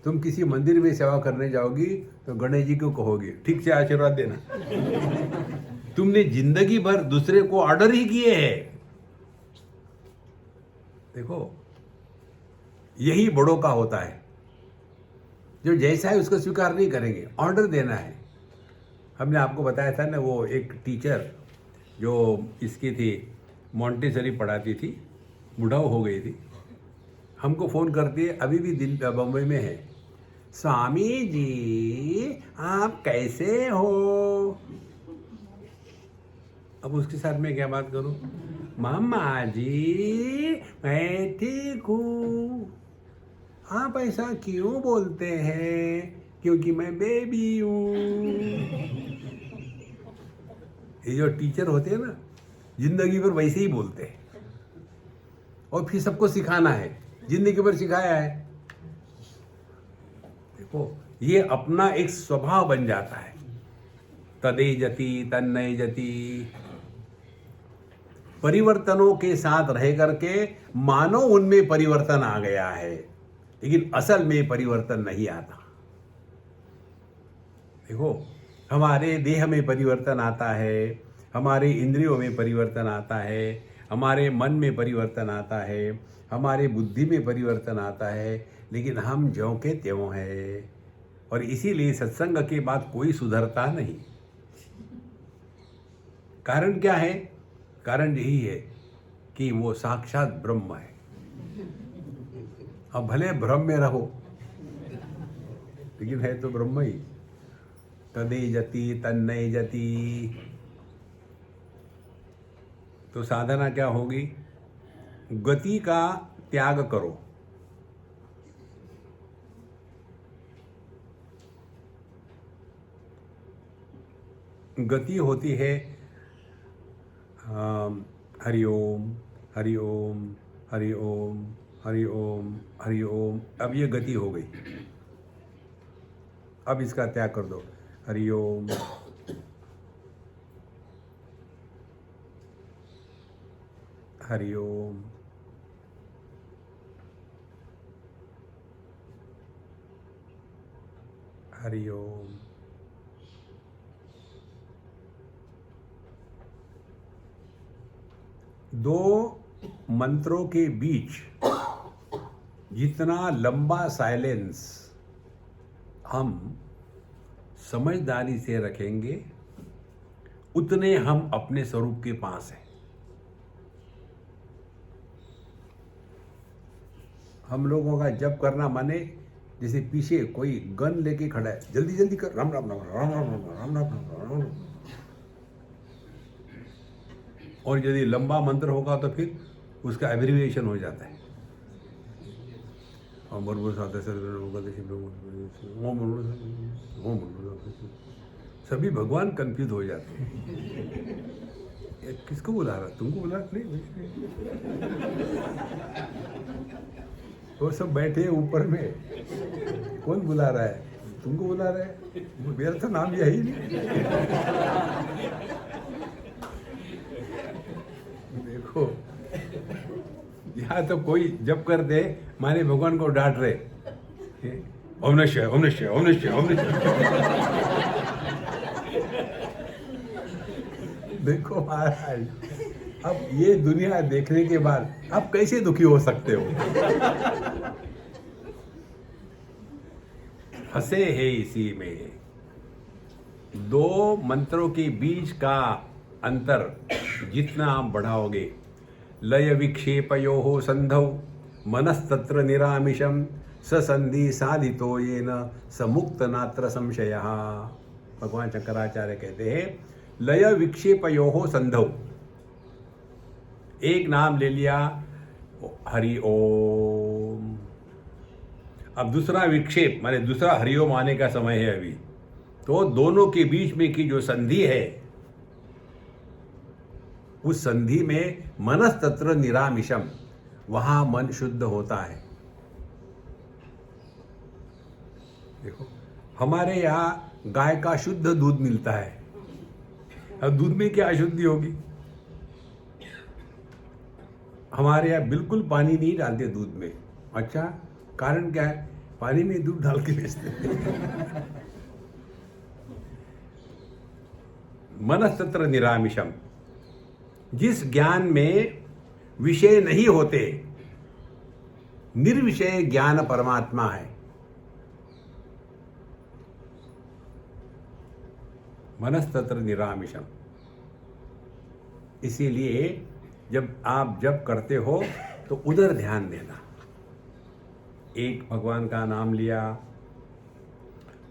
तुम किसी मंदिर में सेवा करने जाओगी तो गणेश जी को कहोगी ठीक से आशीर्वाद देना। तुमने जिंदगी भर दूसरे को ऑर्डर ही किए हैं। देखो, यही बड़ों का होता है, जो जैसा है उसको स्वीकार नहीं करेंगे, ऑर्डर देना है। हमने आपको बताया था ना, वो एक टीचर जो इसकी थी, मॉन्टेसरी पढ़ाती थी, बुढ़ाऊ हो गई थी, हमको फ़ोन करती है, अभी भी बम्बई में है, स्वामी जी आप कैसे हो। अब उसके साथ मैं क्या बात करूं, मामा जी मैं ठीक हूँ। आप ऐसा क्यों बोलते हैं, क्योंकि मैं बेबी हूँ। ये जो टीचर होते हैं ना, जिंदगी भर वैसे ही बोलते हैं और फिर सबको सिखाना है, जिंदगी भर सिखाया है। देखो, ये अपना एक स्वभाव बन जाता है, तदेजति तन्नयजति। परिवर्तनों के साथ रह करके मानो उनमें परिवर्तन आ गया है, लेकिन असल में परिवर्तन नहीं आता। देखो, हमारे देह में परिवर्तन आता है, हमारे इंद्रियों में परिवर्तन आता है, हमारे मन में परिवर्तन आता है, हमारे बुद्धि में परिवर्तन आता है, लेकिन हम ज्यों के त्यों हैं। और इसीलिए सत्संग के बाद कोई सुधरता नहीं। कारण क्या है? कारण यही है कि वो साक्षात ब्रह्म है। अब भले भ्रम में रहो, लेकिन है तो ब्रह्म ही। तदेजति तन्नयजति। तो साधना क्या होगी? गति का त्याग करो। गति होती है हरि ओम हरि ओम हरि ओम हरि ओम हरि ओम। अब ये गति हो गई, अब इसका त्याग कर दो। हरि ओम हरि ओम हरि ओम। दो मंत्रों के बीच जितना लंबा साइलेंस हम समझदारी से रखेंगे, उतने हम अपने स्वरूप के पास हैं। हम लोगों का जप करना माने जैसे पीछे कोई गन लेके खड़ा है, जल्दी जल्दी कर, राम राम राम राम राम राम राम राम राम। और यदि लंबा मंत्र होगा तो फिर उसका एब्रिविएशन हो जाता है। सभी भगवान कंफ्यूज हो जाते हैं, किसको बुला रहा, तुमको बुला नहीं। वो सब बैठे हैं ऊपर में, कौन बुला रहा है? तुमको बुला रहा है, मेरा तो नाम यही नहीं। देखो, यहाँ तो कोई जब कर दे माने भगवान को डांट रहे, ओम नमः शिवाय ओम नमः शिवाय ओम नमः शिवाय ओम नमः शिवाय। देखो महाराज, अब ये दुनिया देखने के बाद आप कैसे दुखी हो सकते हो? फंसे है इसी में। दो मंत्रों के बीच का अंतर जितना आप बढ़ाओगे, लय विक्षेपयोः संधौ मनस्तत्र निरामिषं ससंधि साधितो येन समुक्त नात्र संशयः। भगवान शंकराचार्य कहते हैं लय विक्षेपयोः संधौ, एक नाम ले लिया हरि ओम, अब दूसरा विक्षेप माने दूसरा हरिओम आने का समय है अभी, तो दोनों के बीच में की जो संधि है उस संधि में मनस्तत्र निरामिषम, वहां मन शुद्ध होता है। देखो हमारे यहाँ गाय का शुद्ध दूध मिलता है, अब दूध में क्या अशुद्धि होगी? हमारे यहाँ बिल्कुल पानी नहीं डालते दूध में। अच्छा, कारण क्या है? पानी में दूध डाल के बेचते हैं। मनस्तत्र निरामिषम, जिस ज्ञान में विषय नहीं होते, निर्विषय ज्ञान परमात्मा है। मनस्तत्र निरामिषम, इसीलिए जब आप जप करते हो तो उधर ध्यान देना। एक भगवान का नाम लिया,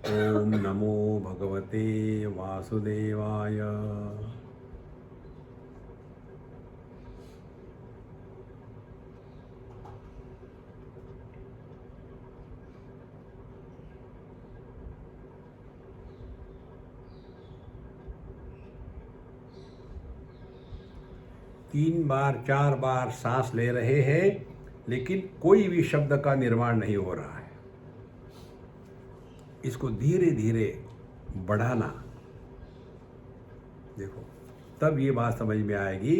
ओम नमो भगवते वासुदेवाय, 3 बार 4 बार सांस ले रहे हैं, लेकिन कोई भी शब्द का निर्माण नहीं हो रहा है। इसको धीरे धीरे बढ़ाना। देखो तब ये बात समझ में आएगी,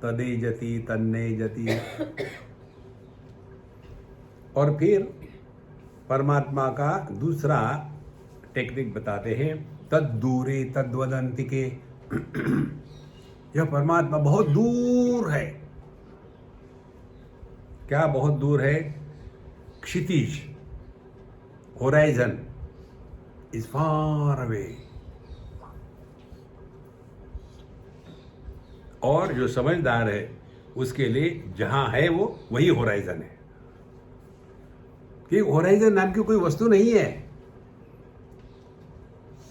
तदे जति तन्ने जति। और फिर परमात्मा का दूसरा टेक्निक बताते हैं, तद दूरे तद्वदंतिके। यह परमात्मा बहुत दूर है। क्या बहुत दूर है? क्षितिज, होराइजन इज फार अवे। और जो समझदार है उसके लिए जहां है वो वही होराइजन है। कि होराइजन नाम की कोई वस्तु नहीं है।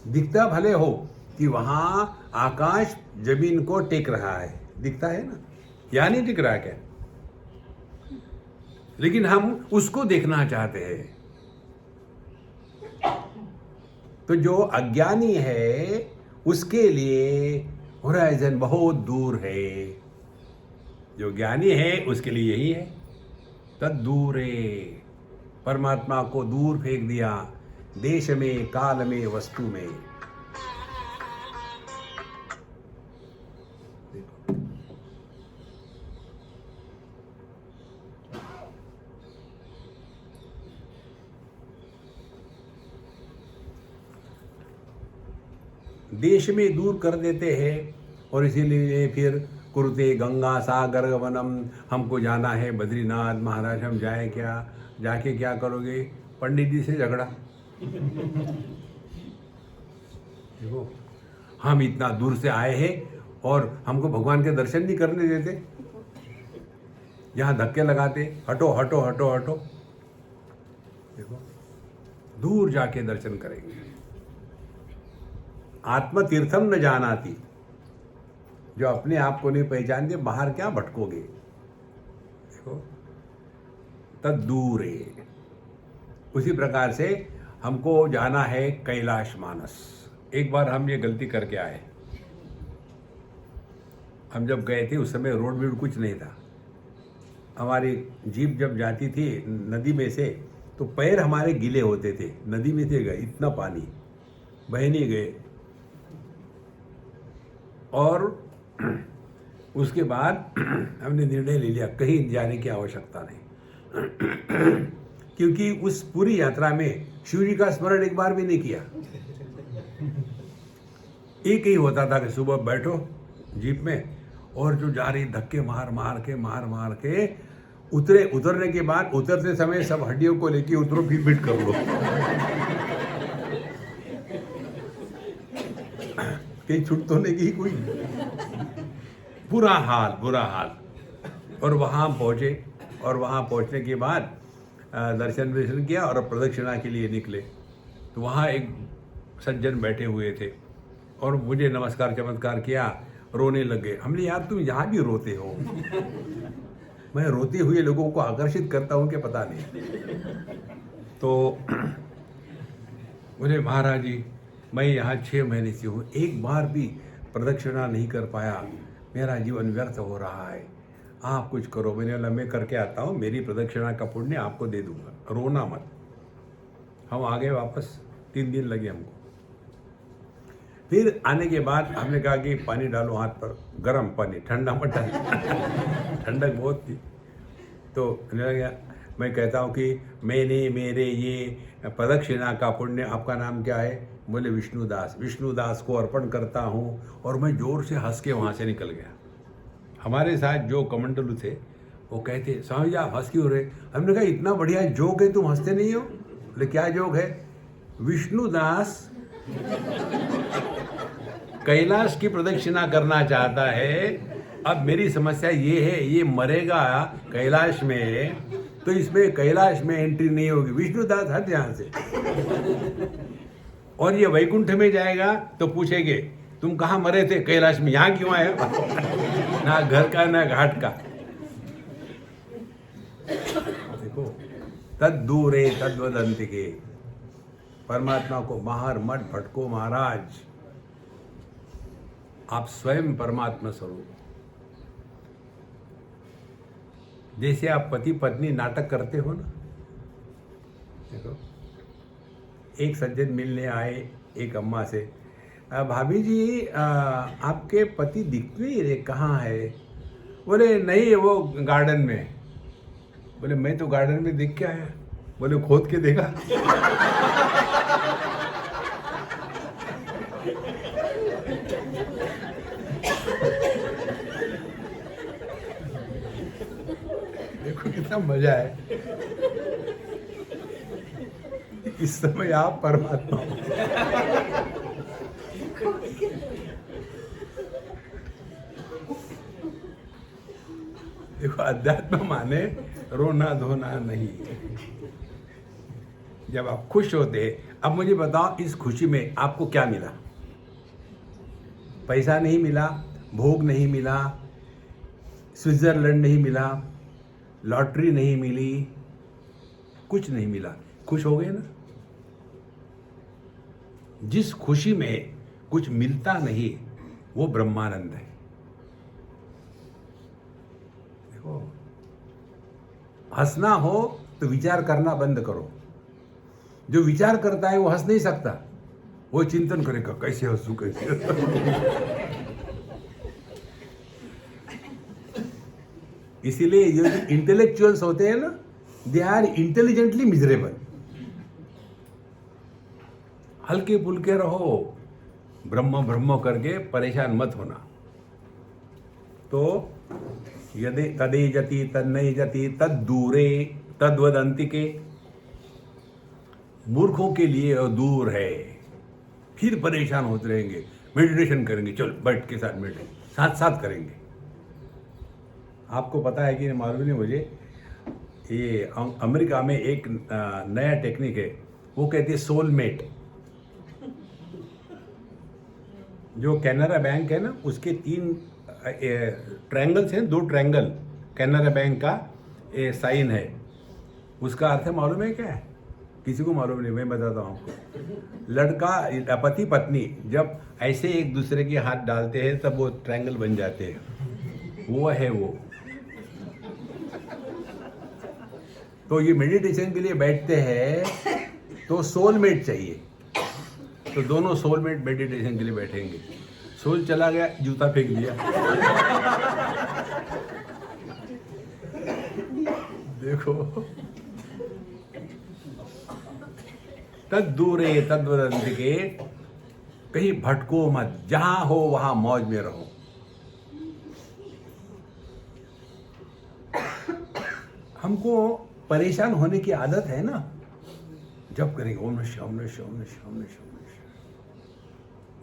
दिखता भले हो कि वहां आकाश जमीन को टेक रहा है, दिखता है ना, या नहीं टिक रहा क्या? लेकिन हम उसको देखना चाहते हैं। तो जो अज्ञानी है उसके लिए होराइजन बहुत दूर है, जो ज्ञानी है उसके लिए यही है। तद दूरे, परमात्मा को दूर फेंक दिया, देश में, काल में, वस्तु में। देश में दूर कर देते हैं और इसीलिए फिर कुरुते गंगा सागर वनम, हमको जाना है बद्रीनाथ, महाराज हम जाए क्या? जाके क्या करोगे? पंडित जी से झगड़ा। देखो हम इतना दूर से आए हैं और हमको भगवान के दर्शन नहीं करने देते, यहाँ धक्के लगाते, हटो हटो हटो हटो। देखो दूर जाके दर्शन करेंगे। आत्म तीर्थम न जानाती, जो अपने आप को नहीं पहचानते बाहर क्या भटकोगे? देखो तद दूरे। उसी प्रकार से हमको जाना है कैलाश मानस। एक बार हम ये गलती करके आए। हम जब गए थे उस समय रोड भी कुछ नहीं था। हमारी जीप जब जाती थी नदी में से तो पैर हमारे गीले होते थे। नदी में से गए, इतना पानी, बह नहीं गए। और उसके बाद हमने निर्णय ले लिया कहीं जाने की आवश्यकता नहीं, क्योंकि उस पूरी यात्रा में शिव जी का स्मरण एक बार भी नहीं किया। एक ही होता था कि सुबह बैठो जीप में और जो जा रही धक्के मार मार के उतरने के बाद उतरते समय सब हड्डियों को लेके उतरो, फिर बिट कर लो। कहीं छूट तो नहीं गई कोई। बुरा हाल। और वहाँ पहुँचे और वहाँ पहुँचने के बाद दर्शन किया और प्रदक्षिणा के लिए निकले। तो वहाँ एक सज्जन बैठे हुए थे और मुझे नमस्कार चमत्कार किया, रोने लगे। हमने, यार तुम यहाँ भी रोते हो? मैं रोते हुए लोगों को आकर्षित करता हूँ कि पता नहीं। तो बोले, महाराज जी मैं यहाँ 6 महीने से हूँ, एक बार भी प्रदक्षिणा नहीं कर पाया, मेरा जीवन व्यर्थ हो रहा है, आप कुछ करो। मैंने बोला, मैं करके आता हूँ, मेरी प्रदक्षिणा का पुण्य आपको दे दूंगा, रोना मत। हम आ गए वापस, 3 दिन लगे हमको। फिर आने के बाद हमने कहा कि पानी डालो हाथ पर, गर्म पानी, ठंडा मत डालो। ठंडक बहुत थी। तो लगा, मैं कहता हूँ कि मैंने मेरे ये प्रदक्षिणा का पुण्य, आपका नाम क्या है? बोले विष्णुदास। विष्णुदास को अर्पण करता हूँ। और मैं जोर से हंस के वहाँ से निकल गया। हमारे साथ जो कमंडलू थे वो कहते, स्वामी जी आप हंस क्यों रहे? हमने कहा इतना बढ़िया जोक है, तुम हंसते नहीं हो? बोले क्या जोक है? विष्णुदास कैलाश की प्रदक्षिणा करना चाहता है। अब मेरी समस्या ये है, ये मरेगा कैलाश में, तो इसमें कैलाश में एंट्री नहीं होगी। विष्णुदास हट यहाँ से। और ये वैकुंठ में जाएगा तो पूछेंगे तुम कहाँ मरे थे? कैलाश में। यहाँ क्यों आए? ना घर का ना घाट का। देखो, तद दूरे तद्वदंतिके, परमात्मा को बाहर मत भटको महाराज, आप स्वयं परमात्मा स्वरूप। जैसे आप पति पत्नी नाटक करते हो ना, देखो एक सज्जन मिलने आए एक अम्मा से, भाभी जी आपके पति दिखते नहीं रहे, कहाँ है? बोले नहीं वो गार्डन में। बोले मैं तो गार्डन में दिख के आया। बोले खोद के देखा? देखो कितना मजा है। इस समय आप परमात्मा हो। देखो अध्यात्म माने रोना धोना नहीं। जब आप खुश होते, अब मुझे बताओ इस खुशी में आपको क्या मिला? पैसा नहीं मिला, भोग नहीं मिला, स्विट्जरलैंड नहीं मिला, लॉटरी नहीं मिली, कुछ नहीं मिला, खुश हो गए ना? जिस खुशी में कुछ मिलता नहीं वो ब्रह्मानंद है। देखो, हंसना हो तो विचार करना बंद करो। जो विचार करता है वो हंस नहीं सकता, वो चिंतन करेगा कैसे हंसू कैसे हंसू। इसीलिए ये जो इंटेलेक्चुअल्स होते हैं ना, दे आर इंटेलिजेंटली मिजरेबल। हल्के फुल्के रहो, ब्रह्म ब्रह्म करके परेशान मत होना। तो यदि तदे जति तन्नई जति तद दूरे तद्वदंतिके, मूर्खों के लिए दूर है, फिर परेशान होते रहेंगे। मेडिटेशन करेंगे, चल बैठ के साथ मेडिटेशन साथ साथ करेंगे। आपको पता है कि मालूम नहीं मुझे, ये अमेरिका में एक नया टेक्निक है, वो कहते हैं सोलमेट। जो कैनरा बैंक है ना, उसके 3 ट्रायंगल्स हैं, 2 ट्रायंगल कैनरा बैंक का साइन है। उसका अर्थ मालूम है क्या है? किसी को मालूम नहीं, मैं बताता हूँ आपको। लड़का पति पत्नी जब ऐसे एक दूसरे के हाथ डालते हैं तब वो ट्रायंगल बन जाते हैं, वो है वो। तो ये मेडिटेशन के लिए बैठते हैं तो सोलमेट चाहिए, तो दोनों सोलमेट मेडिटेशन के लिए बैठेंगे। सोल चला गया, जूता फेंक दिया। देखो, तद दूरे तद्वदंतिके, कहीं भटको मत, जहां हो वहां मौज में रहो। हमको परेशान होने की आदत है ना, जब करेंगे ओम नमः शिवाय, ओम नमः शिवाय, ओम नमः शिवाय, ओम नमः शिवाय।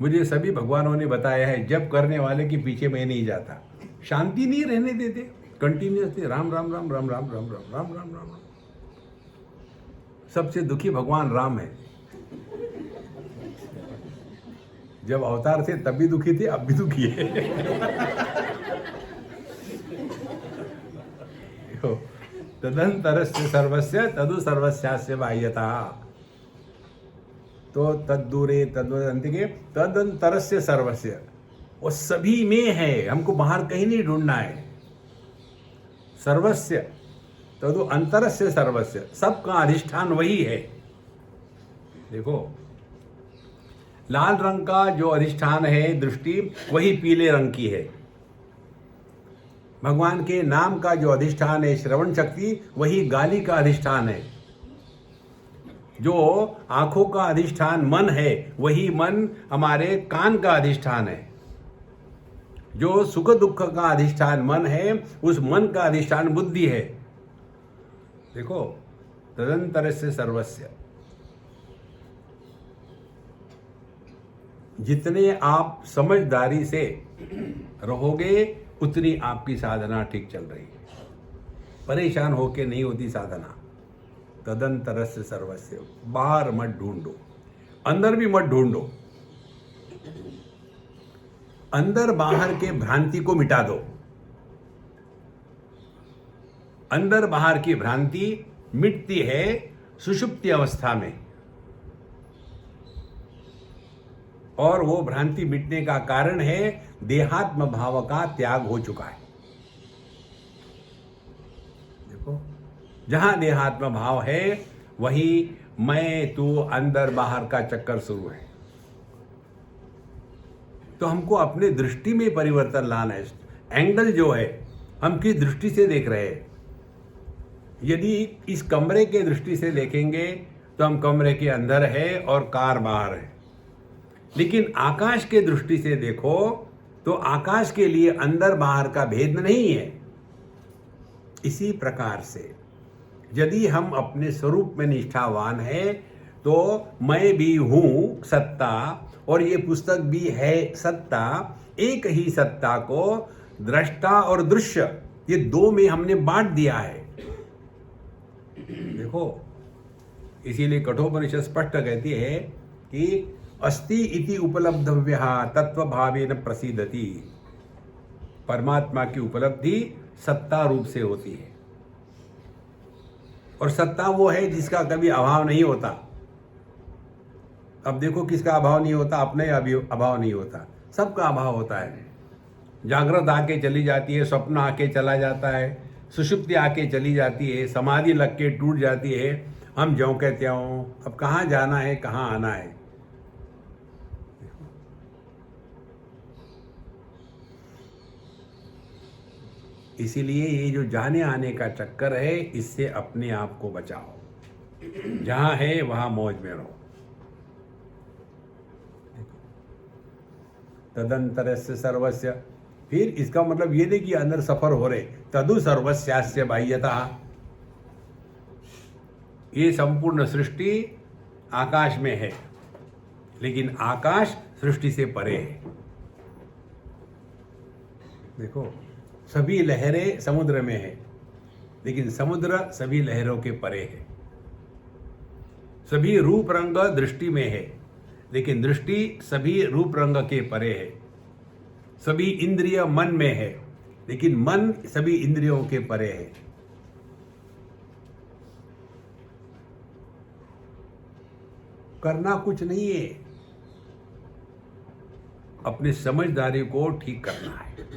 मुझे सभी भगवानों ने बताया है, जब करने वाले के पीछे मैं नहीं जाता। शांति नहीं रहने देते, कंटिन्यूअसली राम राम राम राम राम राम राम राम राम राम। सबसे दुखी भगवान राम है। जब अवतार थे तब भी दुखी थे, अब भी दुखी है। देखो, तदंतरस्य सर्वस्य तदु सर्वस्यास्य बाह्यता। तो तद्दूरे तद्वदंतिके तदंतरस्य सर्वस्य, वो सभी में है, हमको बाहर कहीं नहीं ढूंढना है। सर्वस्य तदु अंतरस्य सर्वस्य, सबका अधिष्ठान वही है। देखो, लाल रंग का जो अधिष्ठान है दृष्टि, वही पीले रंग की है। भगवान के नाम का जो अधिष्ठान है श्रवण शक्ति, वही गाली का अधिष्ठान है। जो आंखों का अधिष्ठान मन है, वही मन हमारे कान का अधिष्ठान है। जो सुख दुख का अधिष्ठान मन है, उस मन का अधिष्ठान बुद्धि है। देखो, तदंतरस्य सर्वस्य, जितने आप समझदारी से रहोगे उतनी आपकी साधना ठीक चल रही है। परेशान होके नहीं होती साधना। तदंतरस्य सर्वस्य, बाहर मत ढूंढो, अंदर भी मत ढूंढो। अंदर बाहर के भ्रांति को मिटा दो। अंदर बाहर की भ्रांति मिटती है सुषुप्ति अवस्था में, और वो भ्रांति मिटने का कारण है देहात्म भाव का त्याग हो चुका है। देखो, जहां देहात्म भाव है वही मैं तू अंदर बाहर का चक्कर शुरू है। तो हमको अपने दृष्टि में परिवर्तन लाना है। एंगल जो है, हम किस दृष्टि से देख रहे हैं। यदि इस कमरे के दृष्टि से देखेंगे तो हम कमरे के अंदर है और कार बाहर है। लेकिन आकाश के दृष्टि से देखो तो आकाश के लिए अंदर बाहर का भेद नहीं है। इसी प्रकार से यदि हम अपने स्वरूप में निष्ठावान है तो मैं भी हूं सत्ता, और ये पुस्तक भी है सत्ता। एक ही सत्ता को दृष्टा और दृश्य, ये दो में हमने बांट दिया है। देखो, इसीलिए कठोपनिषद स्पष्ट कहती है कि अस्ति इति उपलब्धव्यः तत्वभावेन प्रसीदति। परमात्मा की उपलब्धि सत्ता रूप से होती है, और सत्ता वो है जिसका कभी अभाव नहीं होता। अब देखो, किसका अभाव नहीं होता? अपने अभाव नहीं होता, सबका अभाव होता है। जागृत आके चली जाती है, स्वप्न आके चला जाता है, सुषुप्ति आके चली जाती है, समाधि लग के टूट जाती है। हम ज्यों कहते हो, अब कहाँ जाना है, कहाँ आना है। इसीलिए ये जो जाने आने का चक्कर है, इससे अपने आप को बचाओ। जहां है वहां मौज में रहो। तदंतरस्य सर्वस्य, फिर इसका मतलब ये नहीं कि अंदर सफर हो रहे। तदु सर्वस्यास्य बाह्यता, ये संपूर्ण सृष्टि आकाश में है, लेकिन आकाश सृष्टि से परे है। देखो, सभी लहरें समुद्र में है, लेकिन समुद्र सभी लहरों के परे है। सभी रूप रंग दृष्टि में है, लेकिन दृष्टि सभी रूप रंग के परे है। सभी इंद्रिय मन में है, लेकिन मन सभी इंद्रियों के परे है। करना कुछ नहीं है, अपनी समझदारी को ठीक करना है।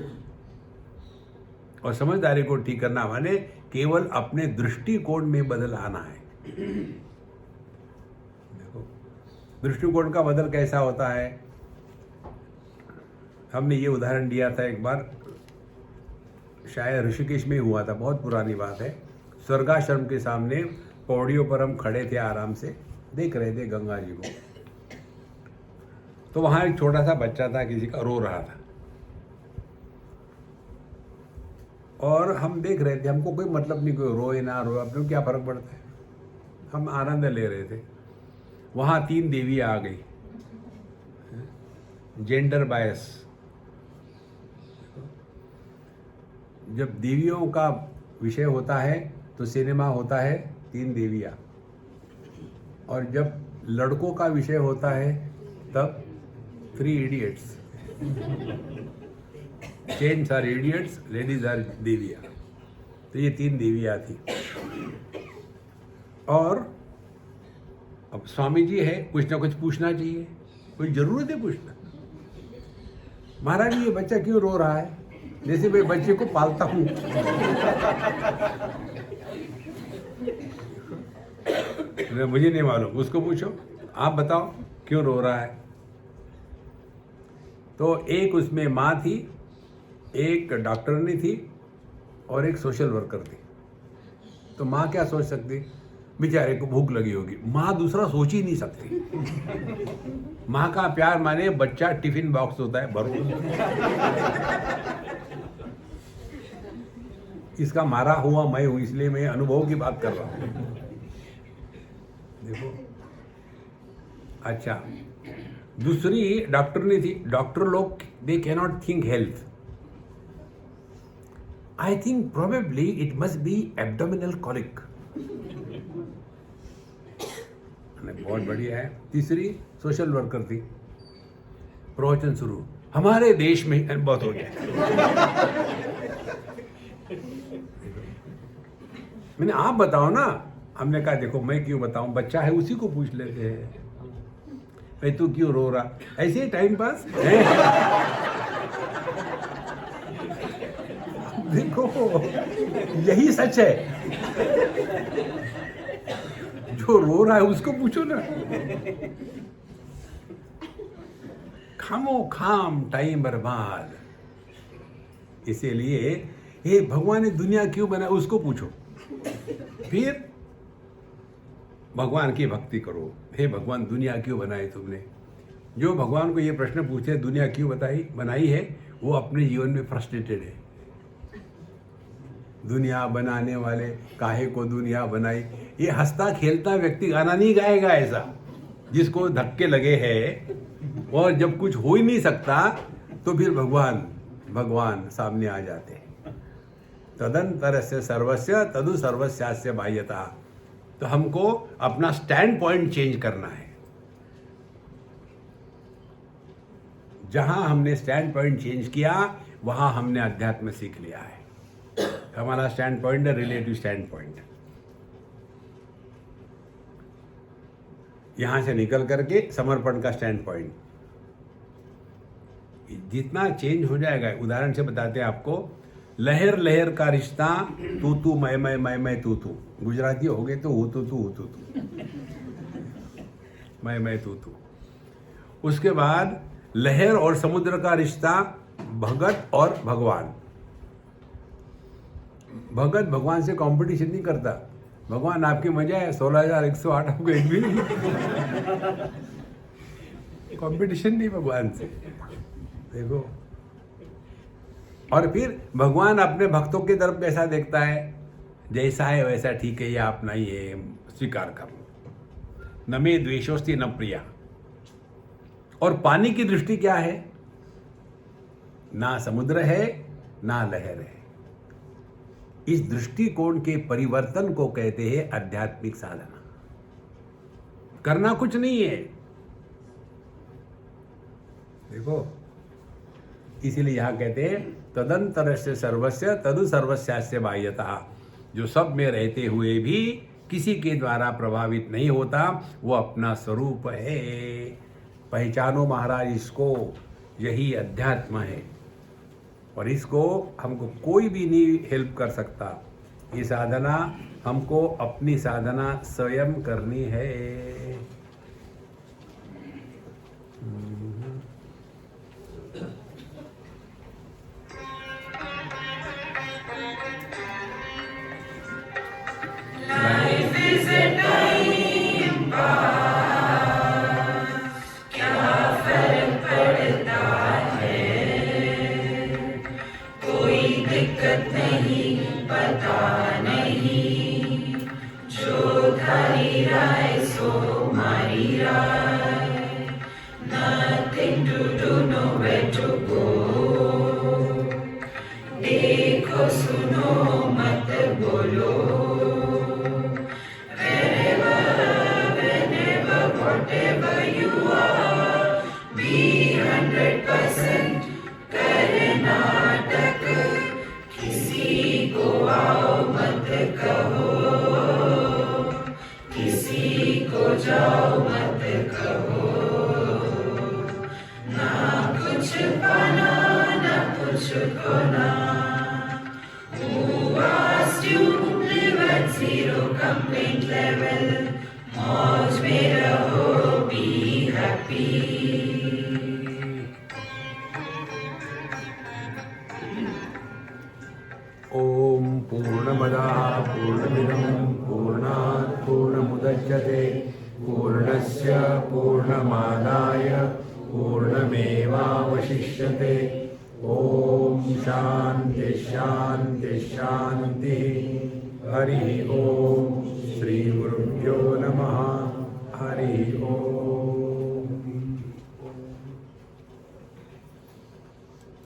और समझदारी को ठीक करना माने केवल अपने दृष्टिकोण में बदल आना है। देखो, दृष्टिकोण का बदल कैसा होता है। हमने ये उदाहरण दिया था एक बार, शायद ऋषिकेश में हुआ था, बहुत पुरानी बात है। स्वर्गाश्रम के सामने पौड़ियों पर हम खड़े थे, आराम से देख रहे थे गंगा जी को। तो वहां एक छोटा सा बच्चा था, किसी का रो रहा था, और हम देख रहे थे। हमको कोई मतलब नहीं, कोई रोए ना रोए, अपने को क्या फर्क पड़ता है। हम आनंद ले रहे थे। वहां 3 देवियां आ गई, जेंडर बायस। जब देवियों का विषय होता है तो सिनेमा होता है 3 देवियां, और जब लड़कों का विषय होता है तब 3 idiots. Chains are idiots, ladies are देवियाँ. तो ये 3 देवियाँ थी. और अब स्वामी जी है, कुछ ना कुछ पूछना चाहिए, कोई जरूरत है पूछना. महाराज ये बच्चा क्यों रो रहा है? जैसे मैं बच्चे को पालता हूँ. मुझे नहीं मालूम, उसको पूछो, आप बताओ क्यों रो रहा है. तो एक उसमें माँ थी, एक डॉक्टरनी थी और एक सोशल वर्कर थी. तो माँ क्या सोच सकती? बेचारे को भूख लगी होगी. माँ दूसरा सोच ही नहीं सकती. माँ का प्यार माने बच्चा टिफिन बॉक्स होता है, भरो. इसका मारा हुआ मैं हूं, इसलिए मैं अनुभव की बात कर रहा हूं. देखो, अच्छा, दूसरी डॉक्टरनी थी. डॉक्टर लोग they cannot think health. I think probably it must be abdominal colic. बहुत बढ़िया है. तीसरी सोशल वर्कर थी. प्रवचन शुरू. हमारे देश में बहुत हो गया. मैंने आप बताओ ना. हमने कहा देखो मैं क्यों बताऊं, बच्चा है उसी को पूछ लेते हैं. भाई तू क्यों रो रहा? ऐसे ही टाइम पास है. देखो यही सच है. जो रो रहा है उसको पूछो ना. खामो खाम टाइम बर्बाद. इसीलिए ये भगवान ने दुनिया क्यों बनाई उसको पूछो. फिर भगवान की भक्ति करो. हे भगवान दुनिया क्यों बनाई तुमने? जो भगवान को ये प्रश्न पूछे दुनिया क्यों बनाई है, वो अपने जीवन में फ्रस्ट्रेटेड है. दुनिया बनाने वाले काहे को दुनिया बनाई. ये हंसता खेलता व्यक्ति गाना नहीं गाएगा ऐसा, जिसको धक्के लगे हैं और जब कुछ हो ही नहीं सकता तो फिर भगवान सामने आ जाते हैं. तदंतरस्य सर्वस्य तदु सर्वस्यास्य बाह्यता. तो हमको अपना स्टैंड पॉइंट चेंज करना है. जहां हमने स्टैंड पॉइंट चेंज किया वहां हमने अध्यात्म सीख लिया है. हमारा स्टैंड पॉइंट है रिलेटिव स्टैंड पॉइंट. यहां से निकल करके समर्पण का स्टैंड पॉइंट. जितना चेंज हो जाएगा, उदाहरण से बताते हैं आपको. लहर लहर का रिश्ता, तू मैं तू. गुजराती हो गए तो हूँ तू. मैं तू. उसके बाद लहर और समुद्र का रिश्ता, भगत और भगवान. भगत भगवान से कंपटीशन नहीं करता. भगवान आपकी मजा है 16,108 आपको एक भी नहीं. कंपटीशन नहीं भगवान से. देखो, और फिर भगवान अपने भक्तों की तरफ कैसा देखता है? जैसा है वैसा ठीक है, या अपना ही है, स्वीकार कर. न मे द्वेषोस्ति न प्रिया. और पानी की दृष्टि क्या है? ना समुद्र है ना लहर है. इस दृष्टिकोण के परिवर्तन को कहते हैं आध्यात्मिक साधना. करना कुछ नहीं है. देखो, इसीलिए यहां कहते हैं तदंतरस्य सर्वस्य तदु सर्वस्यास्य बाह्यतः. जो सब में रहते हुए भी किसी के द्वारा प्रभावित नहीं होता, वो अपना स्वरूप है. पहचानो महाराज इसको. यही अध्यात्म है. और इसको हमको कोई भी नहीं हेल्प कर सकता. ये साधना हमको अपनी साधना स्वयं करनी है. Wherever, whenever, whatever you are, be Who asked you live at zero complaint level? Mauj mein raho, be happy. ओम पूर्णमदा पूर्णमिदं पूर्णात् पूर्णमुदच्यते पूर्णस्य पूर्णमादाय पूर्णमेवावशिष्यते ओम शांति शांति शांति हरि ओम